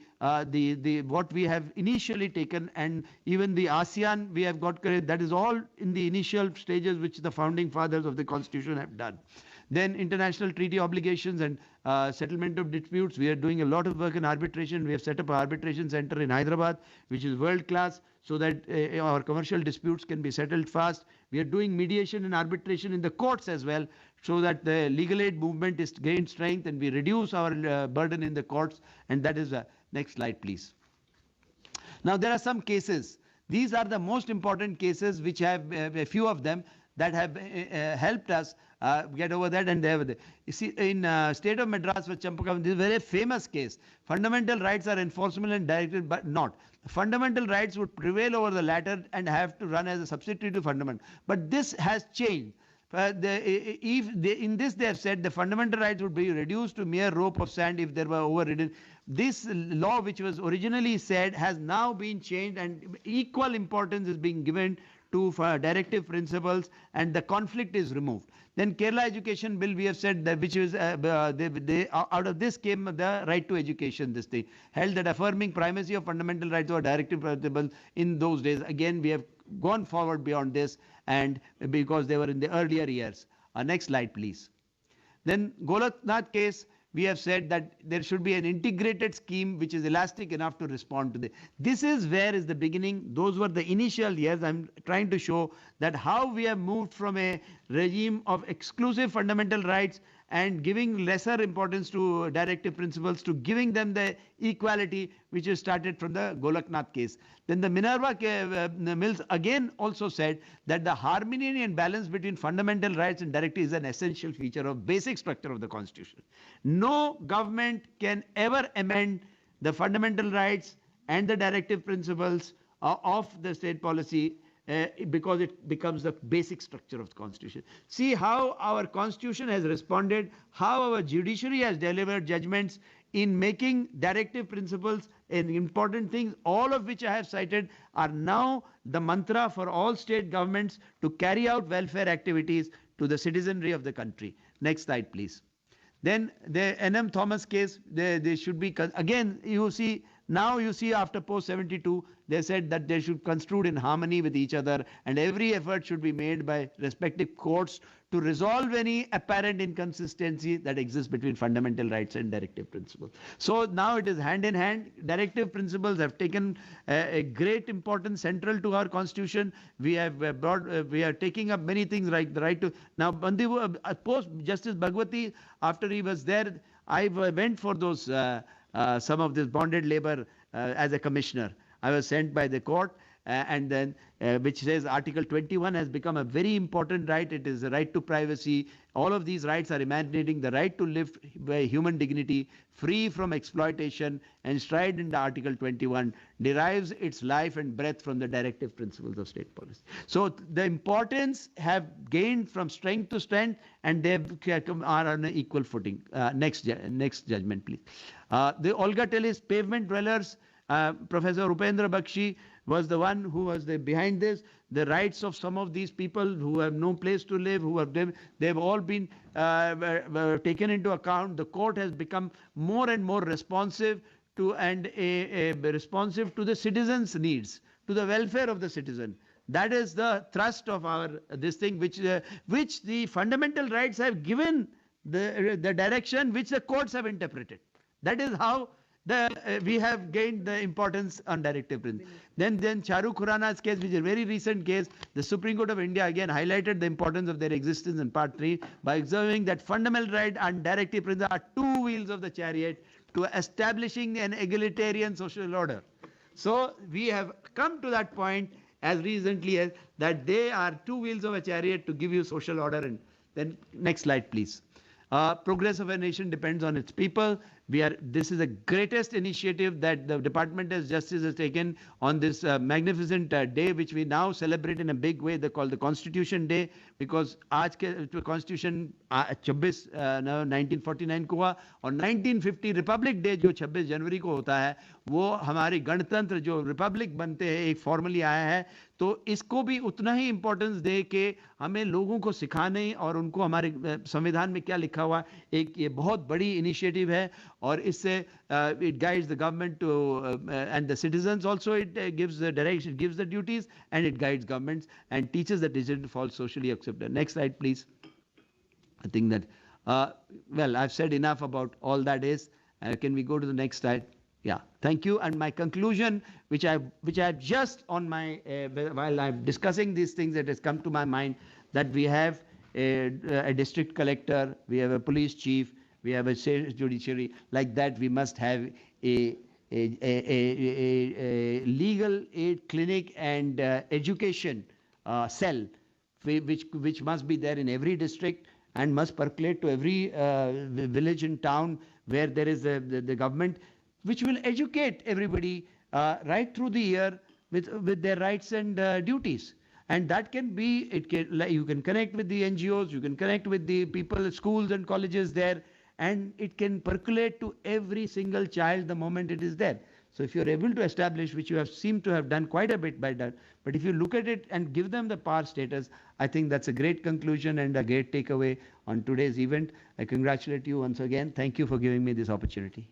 what we have initially taken. And even the ASEAN, we have got credit. That is all in the initial stages which the founding fathers of the Constitution have done. Then international treaty obligations and settlement of disputes. We are doing a lot of work in arbitration. We have set up an arbitration center in Hyderabad, which is world class, so that our commercial disputes can be settled fast. We are doing mediation and arbitration in the courts as well, so that the legal aid movement is gained strength and we reduce our burden in the courts. And that is next slide, please. Now there are some cases. These are the most important cases, which have a few of them that have helped us get over that. And you see, in state of Madras with Champakam, this is a very famous case. Fundamental rights are enforceable and directed, but not. Fundamental rights would prevail over the latter and have to run as a subsidiary to fundamental. But this has changed. In this they have said the fundamental rights would be reduced to mere rope of sand if they were overridden. This law, which was originally said, has now been changed, and equal importance is being given to directive principles, and the conflict is removed. Then Kerala Education Bill, we have said that, which is out of this came the right to education. This thing held that affirming primacy of fundamental rights or directive principles in those days. Again, we have gone forward beyond this, and because they were in the earlier years. Next slide, please. Then Golaknath case, we have said that there should be an integrated scheme which is elastic enough to respond to this is where is the beginning. Those were the initial years. I'm trying to show that how we have moved from a regime of exclusive fundamental rights and giving lesser importance to directive principles to giving them the equality, which is started from the Golaknath case. Then the Minerva Mills again also said that the harmony and balance between fundamental rights and directive is an essential feature of basic structure of the Constitution. No government can ever amend the fundamental rights and the directive principles of the state policy because it becomes the basic structure of the Constitution. See how our Constitution has responded, how our judiciary has delivered judgments in making directive principles and important things, all of which I have cited are now the mantra for all state governments to carry out welfare activities to the citizenry of the country. Next slide, please. Then the N.M. Thomas case, they should be, again, you see, now you see after post 72, they said that they should construed in harmony with each other, and every effort should be made by respective courts to resolve any apparent inconsistency that exists between fundamental rights and directive principles. So now it is hand in hand. Directive principles have taken a great importance central to our Constitution. We have we are taking up many things like the right to, now post Justice Bhagwati, after he was there, I went for those some of this bonded labor as a commissioner. I was sent by the court, and then which says Article 21 has become a very important right. It is the right to privacy. All of these rights are emanating the right to live by human dignity, free from exploitation, enshrined in the Article 21, derives its life and breath from the directive principles of state policy. So the importance have gained from strength to strength, and they are on an equal footing. Next judgment, please. The Olga Tellis pavement dwellers, Professor Upendra Bakshi was the one who was behind this. The rights of some of these people who have no place to live, they've all been were taken into account. The court has become more and more responsive to responsive to the citizens' needs, to the welfare of the citizen. That is the thrust of our this thing, which the fundamental rights have given the direction which the courts have interpreted. That is how we have gained the importance on directive principle. Then Charu Khurana's case, which is a very recent case, the Supreme Court of India again highlighted the importance of their existence in Part 3 by observing that fundamental right and directive principle are two wheels of the chariot to establishing an egalitarian social order. So we have come to that point as recently as that they are two wheels of a chariot to give you social order. And then next slide, please. Progress of a nation depends on its people. This is the greatest initiative that the Department of Justice has taken on this magnificent day, which we now celebrate in a big way. They call the Constitution Day, because आज के Constitution 26 1949 को हुआ, और 1950 Republic Day जो 26 जनवरी को होता है, वो हमारी गणतंत्र जो रिपब्लिक बनते हैं एक फॉर्मली आया है. तो इसको भी उतना ही इंपॉर्टेंस दे के हमें लोगों को सिखाने और उनको हमारे संविधान में क्या लिखा हुआ, एक ये बहुत बड़ी इनिशिएटिव है. और इससे it guides the government to and the citizens also. It gives the direction, gives the duties, and it guides governments and teaches the decision for socially accepted. Next slide, please. I think that well, I've said enough about all that is. Can we go to the next slide? Yeah, thank you. And my conclusion, which I've just on my while I'm discussing these things, that has come to my mind, that we have a district collector, we have a police chief, we have a judiciary. Like that, we must have a legal aid clinic and education cell, which must be there in every district and must percolate to every village and town where there is the government, which will educate everybody right through the year with their rights and duties. And that can be, you can connect with the NGOs, you can connect with the people, schools and colleges there, and it can percolate to every single child the moment it is there. So if you're able to establish, which you have seemed to have done quite a bit by that, but if you look at it and give them the power status, I think that's a great conclusion and a great takeaway on today's event. I congratulate you once again. Thank you for giving me this opportunity.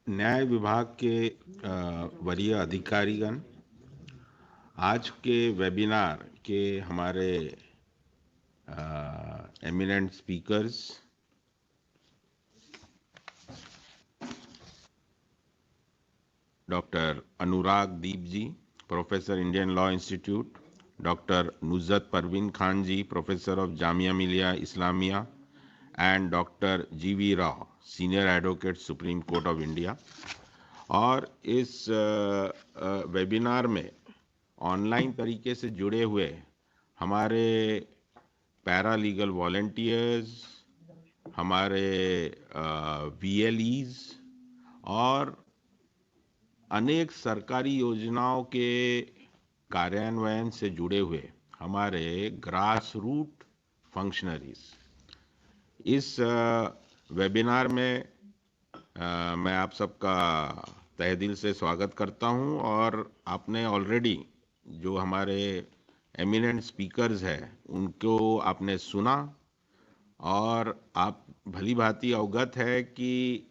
न्याय विभाग के वरीय अधिकारीगण, आज के webinar के हमारे eminent speakers, doctor Anurag Deep ji, professor Indian law institute, doctor Nuzrat Parveen Khan ji, professor of Jamia Millia Islamia, and doctor G V Rao, senior advocate, supreme court of India. और इस वेबिनार में ऑनलाइन तरीके से जुड़े हुए हमारे पैरा लीगल वॉलंटियर्स, हमारे VLEs और अनेक सरकारी योजनाओं के कार्यान्वयन से जुड़े हुए हमारे ग्रास रूट फंक्शनरीज। इस वेबिनार में मैं आप सबका तहे दिल से स्वागत करता हूं। और आपने ऑलरेडी जो हमारे एमिनेंट स्पीकर्स हैं उनको आपने सुना, और आप भली भांति अवगत है कि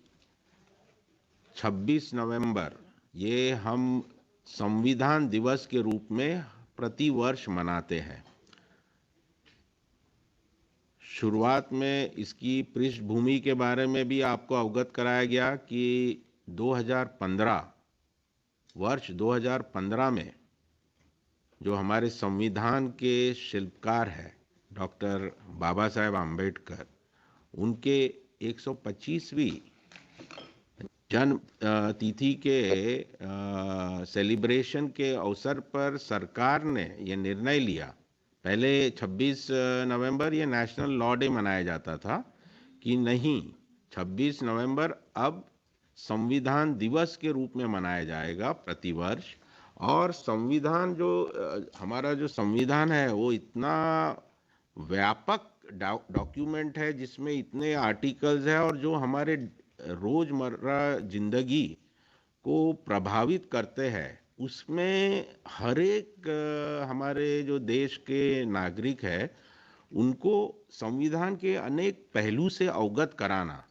26 नवंबर ये हम संविधान दिवस के रूप में प्रतिवर्ष मनाते हैं। शुरुआत में इसकी पृष्ठभूमि के बारे में भी आपको अवगत कराया गया कि 2015 में जो हमारे संविधान के शिल्पकार हैं डॉक्टर बाबा साहेब आम्बेडकर, उनके 125वीं जन्म तिथि के सेलिब्रेशन के अवसर पर सरकार ने ये निर्णय लिया। पहले 26 नवंबर ये नेशनल लॉ डे मनाया जाता था कि नहीं, 26 नवंबर अब संविधान दिवस के रूप में मनाया जाएगा प्रतिवर्ष। और संविधान हमारा जो संविधान है वो इतना व्यापक डॉक्यूमेंट है जिसमें इतने आर्टिकल्स हैं और जो हमारे रोजमर्रा जिंदगी को प्रभावित करते हैं। उसमें हर एक हमारे जो देश के नागरिक हैं उनको संविधान के अनेक पहलू से अवगत कराना,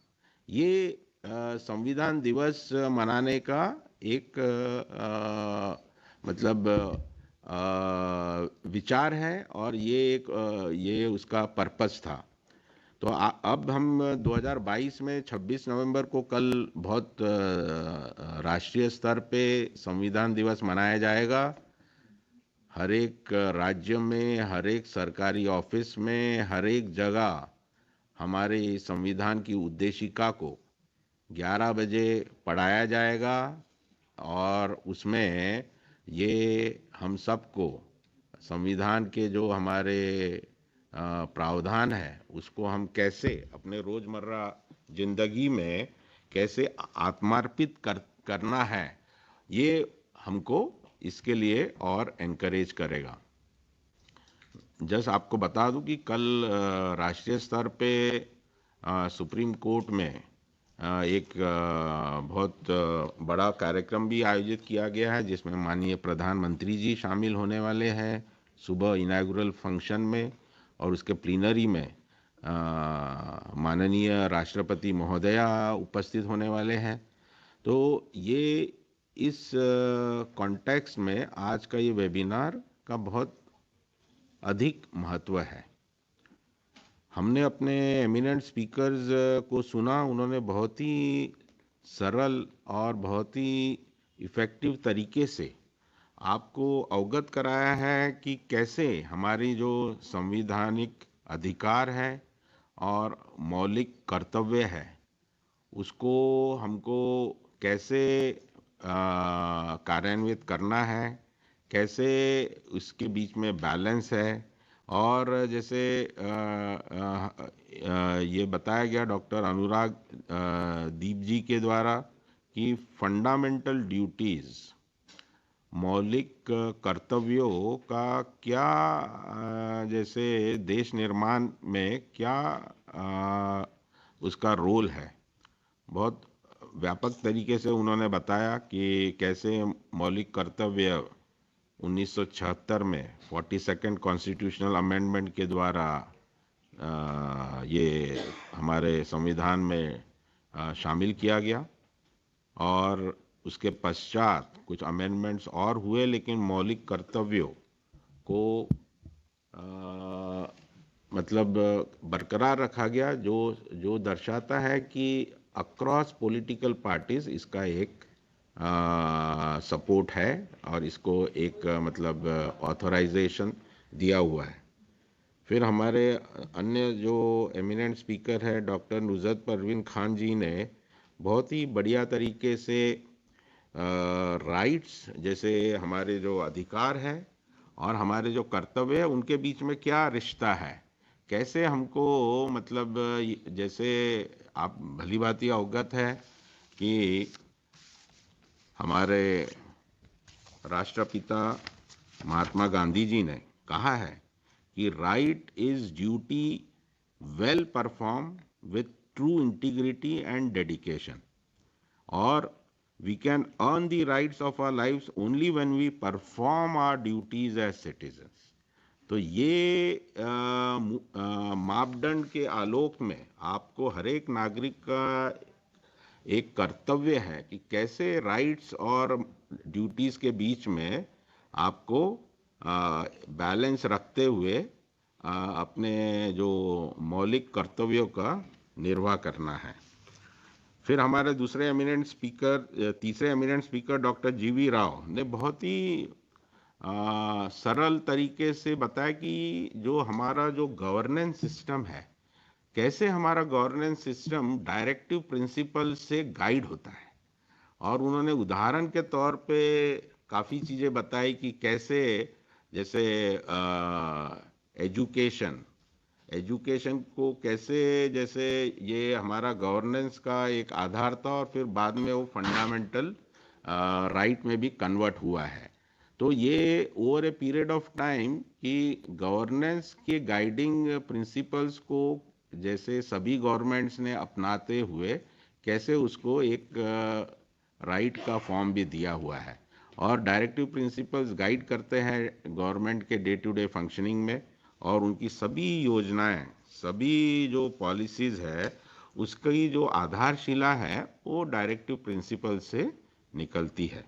ये संविधान दिवस मनाने का एक विचार है और ये उसका पर्पस था। तो अब हम 2022 में 26 नवंबर को कल बहुत राष्ट्रीय स्तर पे संविधान दिवस मनाया जाएगा। हर एक राज्य में, हर एक सरकारी ऑफिस में, हर एक जगह हमारे संविधान की उद्देशिका को 11 बजे पढ़ाया जाएगा और उसमें ये हम सबको संविधान के जो हमारे प्रावधान है उसको हम कैसे अपने रोजमर्रा जिंदगी में कैसे आत्मार्पित करना है, ये हमको इसके लिए और एनकरेज करेगा। जस्ट आपको बता दूं कि कल राष्ट्रीय स्तर पे सुप्रीम कोर्ट में एक बहुत बड़ा कार्यक्रम भी आयोजित किया गया है जिसमें माननीय प्रधानमंत्री जी शामिल होने वाले हैं सुबह इनॉग्रेशन फंक्शन में, और उसके प्लीनरी में माननीय राष्ट्रपति महोदया उपस्थित होने वाले हैं। तो ये इस कॉन्टेक्स्ट में आज का ये वेबिनार का बहुत अधिक महत्व है। हमने अपने एमिनेंट स्पीकर्स को सुना, उन्होंने बहुत ही सरल और बहुत ही इफ़ेक्टिव तरीके से आपको अवगत कराया है कि कैसे हमारी जो संवैधानिक अधिकार है और मौलिक कर्तव्य है उसको हमको कैसे कार्यान्वित करना है, कैसे उसके बीच में बैलेंस है। और जैसे ये बताया गया डॉक्टर अनुराग दीप जी के द्वारा कि फंडामेंटल ड्यूटीज़, मौलिक कर्तव्यों का क्या जैसे देश निर्माण में क्या उसका रोल है, बहुत व्यापक तरीके से उन्होंने बताया कि कैसे मौलिक कर्तव्य 1976 में 42nd कॉन्स्टिट्यूशनल अमेंडमेंट के द्वारा ये हमारे संविधान में शामिल किया गया। और उसके पश्चात कुछ अमेंडमेंट्स और हुए, लेकिन मौलिक कर्तव्यों को मतलब बरकरार रखा गया, जो दर्शाता है कि अक्रॉस पॉलिटिकल पार्टीज इसका एक सपोर्ट है और इसको एक मतलब ऑथराइजेशन दिया हुआ है। फिर हमारे अन्य जो एमिनेंट स्पीकर है डॉक्टर नुज़रत परवीन खान जी ने बहुत ही बढ़िया तरीके से राइट्स, जैसे हमारे जो अधिकार है और हमारे जो कर्तव्य है उनके बीच में क्या रिश्ता है, कैसे हमको मतलब जैसे आप भली भांति अवगत है कि हमारे राष्ट्रपिता महात्मा गांधी जी ने कहा है कि right is duty well perform with true integrity and dedication, और we can earn the rights of our lives only when we perform our duties as citizens. तो ये मापदंड के आलोक में आपको हर एक नागरिक का एक कर्तव्य है कि कैसे राइट्स और ड्यूटीज के बीच में आपको बैलेंस रखते हुए अपने जो मौलिक कर्तव्यों का निर्वाह करना है। फिर हमारे तीसरे eminent speaker doctor G V Rao ने बहुत ही सरल तरीके से बताया कि जो हमारा जो गवर्नेंस सिस्टम है, कैसे हमारा गवर्नेंस सिस्टम डायरेक्टिव प्रिंसिपल से गाइड होता है, और उन्होंने उदाहरण के तौर पे काफ़ी चीज़ें बताई कि कैसे जैसे एजुकेशन को कैसे जैसे ये हमारा गवर्नेंस का एक आधार था और फिर बाद में वो फंडामेंटल राइट में भी कन्वर्ट हुआ है। तो ये over a period of time कि गवर्नेंस के गाइडिंग प्रिंसिपल्स को जैसे सभी गवर्नमेंट्स ने अपनाते हुए कैसे उसको एक राइट का फॉर्म भी दिया हुआ है, और डायरेक्टिव प्रिंसिपल्स गाइड करते हैं गवर्नमेंट के डे टू डे फंक्शनिंग में, और उनकी सभी योजनाएं, सभी जो पॉलिसीज़ है उसकी जो आधारशिला है वो डायरेक्टिव प्रिंसिपल से निकलती है।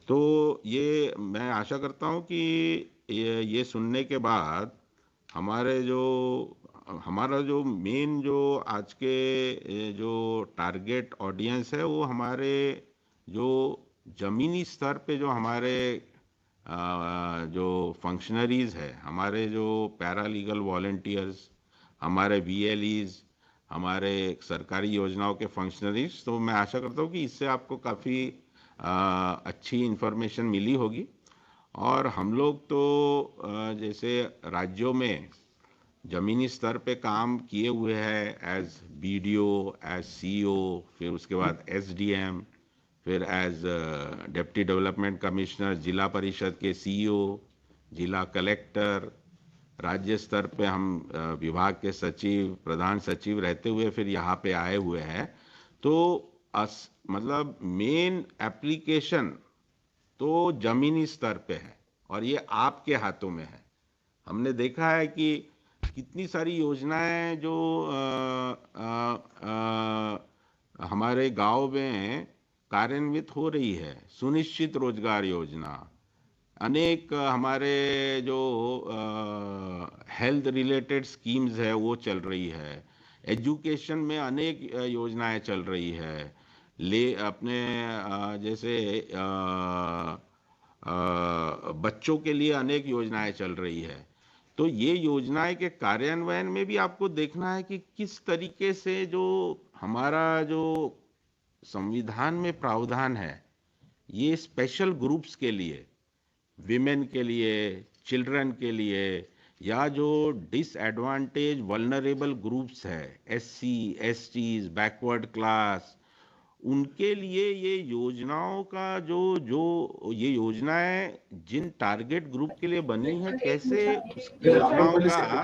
तो ये मैं आशा करता हूँ कि ये सुनने के बाद हमारा जो मेन जो आज के जो टारगेट ऑडियंस है वो हमारे जो ज़मीनी स्तर पे जो हमारे जो फंक्शनरीज़ है, हमारे जो पैरालीगल वॉलंटियर्स, हमारे VLEs, हमारे सरकारी योजनाओं के फंक्शनरीज, तो मैं आशा करता हूँ कि इससे आपको काफ़ी अच्छी इन्फॉर्मेशन मिली होगी। और हम लोग तो जैसे राज्यों में ज़मीनी स्तर पे काम किए हुए हैं एज BDO, एज CO, फिर उसके बाद SDM, फिर एज डिप्टी डेवलपमेंट कमिश्नर, जिला परिषद के CEO, जिला कलेक्टर, राज्य स्तर पे हम विभाग के सचिव, प्रधान सचिव रहते हुए फिर यहाँ पे आए हुए हैं। तो मतलब मेन एप्लीकेशन तो ज़मीनी स्तर पे है और ये आपके हाथों में है। हमने देखा है कि कितनी सारी योजनाएं जो हमारे गांव में कार्यान्वित हो रही है, सुनिश्चित रोजगार योजना, अनेक हमारे जो हेल्थ रिलेटेड स्कीम्स है वो चल रही है, एजुकेशन में अनेक योजनाएं चल रही है, अपने जैसे बच्चों के लिए अनेक योजनाएं चल रही है। तो ये योजनाएं के कार्यान्वयन में भी आपको देखना है कि किस तरीके से जो हमारा जो संविधान में प्रावधान है ये स्पेशल ग्रुप्स के लिए, विमेन के लिए, चिल्ड्रन के लिए, या जो डिसएडवांटेज वल्नरेबल ग्रुप्स है, SC, STs, बैकवर्ड क्लास, उनके लिए ये योजनाओं का जो ये योजनाएं जिन टारगेट ग्रुप के लिए बनी है, कैसे योजनाओं का,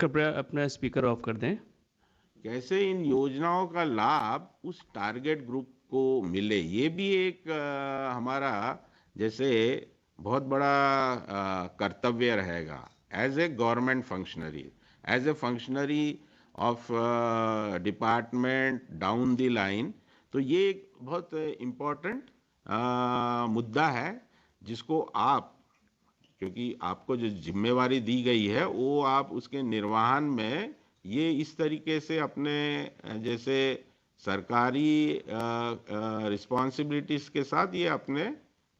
कृपया अपना स्पीकर ऑफ कर दें, कैसे इन योजनाओं का लाभ उस टारगेट ग्रुप को मिले, ये भी एक हमारा जैसे बहुत बड़ा कर्तव्य रहेगा as a government functionary, of department down the line. तो ये एक बहुत इम्पोर्टेंट मुद्दा है जिसको आप, क्योंकि आपको जो जिम्मेवारी दी गई है वो आप उसके निर्वहन में ये इस तरीके से अपने जैसे सरकारी रिस्पॉन्सिबिलिटीज के साथ ये अपने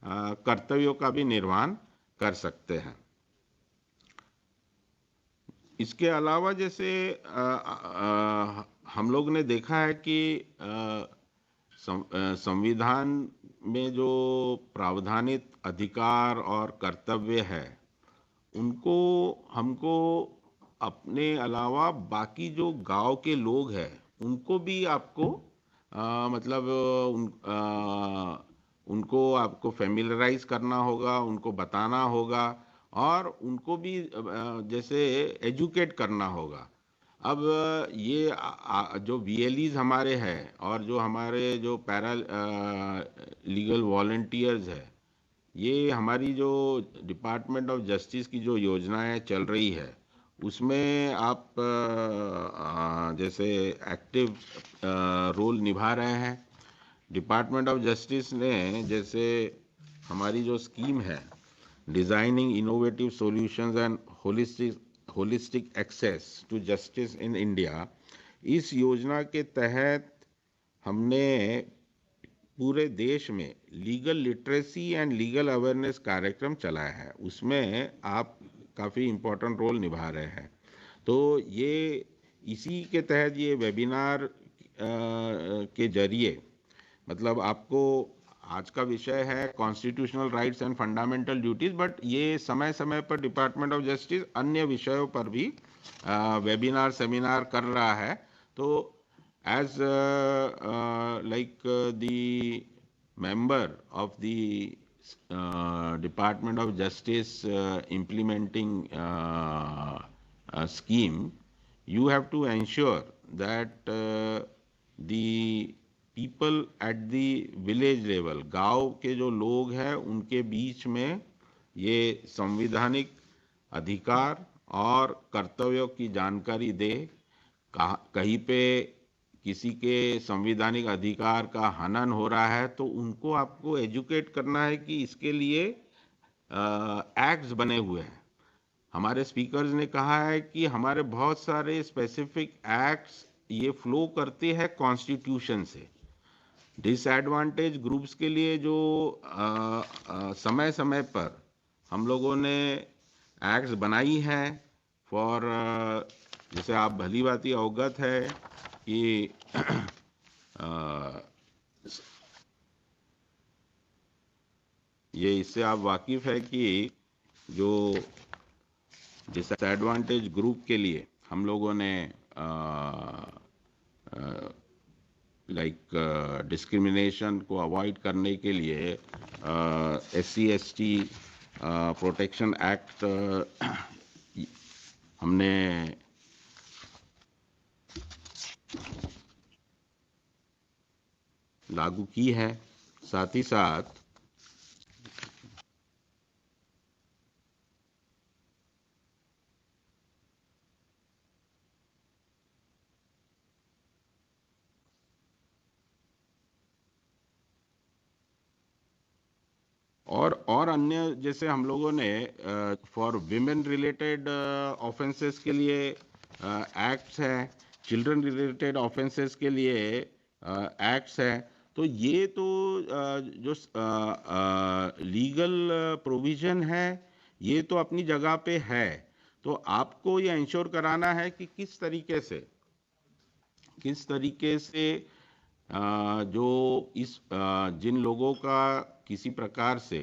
कर्तव्यों का भी निर्वहन कर सकते हैं। इसके अलावा जैसे हम लोग ने देखा है कि संविधान में जो प्रावधानित अधिकार और कर्तव्य है उनको हमको अपने अलावा बाकी जो गांव के लोग हैं उनको भी आपको मतलब उनको आपको फेमिलराइज करना होगा, उनको बताना होगा और उनको भी जैसे एजुकेट करना होगा। अब ये जो VLEs हमारे हैं और जो हमारे जो पैरा लीगल वॉलंटियर्स है, ये हमारी जो डिपार्टमेंट ऑफ जस्टिस की जो योजनाएं चल रही है उसमें आप जैसे एक्टिव रोल निभा रहे हैं। डिपार्टमेंट ऑफ जस्टिस ने जैसे हमारी जो स्कीम है designing innovative solutions and holistic access to justice in India, इस योजना के तहत हमने पूरे देश में legal literacy and legal awareness कार्यक्रम चलाया है। उसमें आप काफ़ी इम्पोर्टेंट रोल निभा रहे हैं। तो ये इसी के तहत ये वेबिनार के जरिए मतलब आपको आज का विषय है constitutional rights and fundamental duties, but ये समय समय पर डिपार्टमेंट ऑफ जस्टिस अन्य विषयों पर भी वेबिनार सेमिनार कर रहा है। तो as like the member of the Department of Justice implementing scheme, you have to ensure that the people at the village level, गांव के जो लोग हैं उनके बीच में ये संवैधानिक अधिकार और कर्तव्यों की जानकारी दे। कहीं पे किसी के संवैधानिक अधिकार का हनन हो रहा है तो उनको आपको एजुकेट करना है कि इसके लिए एक्ट्स बने हुए हैं। हमारे स्पीकर्स ने कहा है कि हमारे बहुत सारे स्पेसिफिक एक्ट्स ये फ्लो करते हैं कॉन्स्टिट्यूशन से। डिसएडवांटेज ग्रुप्स के लिए जो समय समय पर हम लोगों ने एक्ट्स बनाई हैं फॉर जैसे आप भली भांति अवगत है कि ये इससे आप वाकिफ है कि जो डिसएडवांटेज ग्रुप के लिए हम लोगों ने डिस्क्रिमिनेशन को अवॉइड करने के लिए SC/ST प्रोटेक्शन एक्ट हमने लागू की है। साथ ही साथ और अन्य जैसे हम लोगों ने फॉर विमेन रिलेटेड ऑफेंसेस के लिए एक्ट्स हैं, चिल्ड्रन रिलेटेड ऑफेंसेस के लिए एक्ट्स हैं। तो ये तो जो लीगल प्रोविजन है ये तो अपनी जगह पे है। तो आपको ये इंश्योर कराना है कि किस तरीके से जो इस जिन लोगों का किसी प्रकार से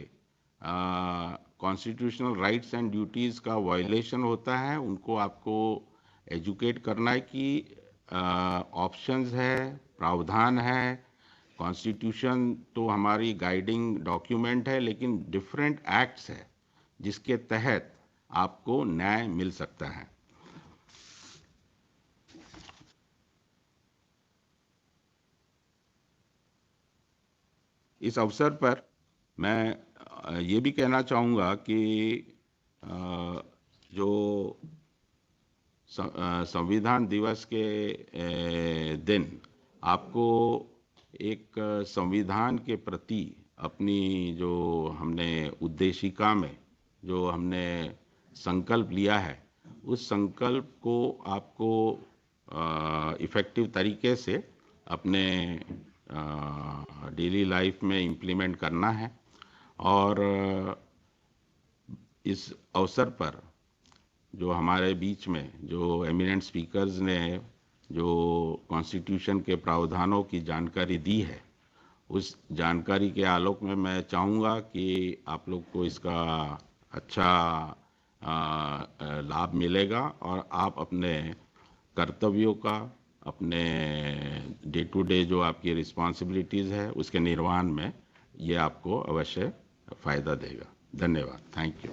कॉन्स्टिट्यूशनल राइट्स एंड ड्यूटीज़ का वायलेशन होता है उनको आपको एजुकेट करना है कि ऑप्शंस है, प्रावधान है। कॉन्स्टिट्यूशन तो हमारी गाइडिंग डॉक्यूमेंट है लेकिन डिफरेंट एक्ट्स है जिसके तहत आपको न्याय मिल सकता है। इस अवसर पर मैं ये भी कहना चाहूँगा कि जो संविधान दिवस के दिन आपको एक संविधान के प्रति अपनी जो हमने उद्देशिका में जो हमने संकल्प लिया है, उस संकल्प को आपको इफ़ेक्टिव तरीके से अपने डेली लाइफ में इम्प्लीमेंट करना है। और इस अवसर पर जो हमारे बीच में जो एमिनेंट स्पीकर्स ने जो कॉन्स्टिट्यूशन के प्रावधानों की जानकारी दी है, उस जानकारी के आलोक में मैं चाहूँगा कि आप लोग को इसका अच्छा लाभ मिलेगा और आप अपने कर्तव्यों का, अपने डे टू डे जो आपकी रिस्पॉन्सिबिलिटीज़ है उसके निर्वहन में ये आपको अवश्य फ़ायदा देगा। धन्यवाद। Thank you.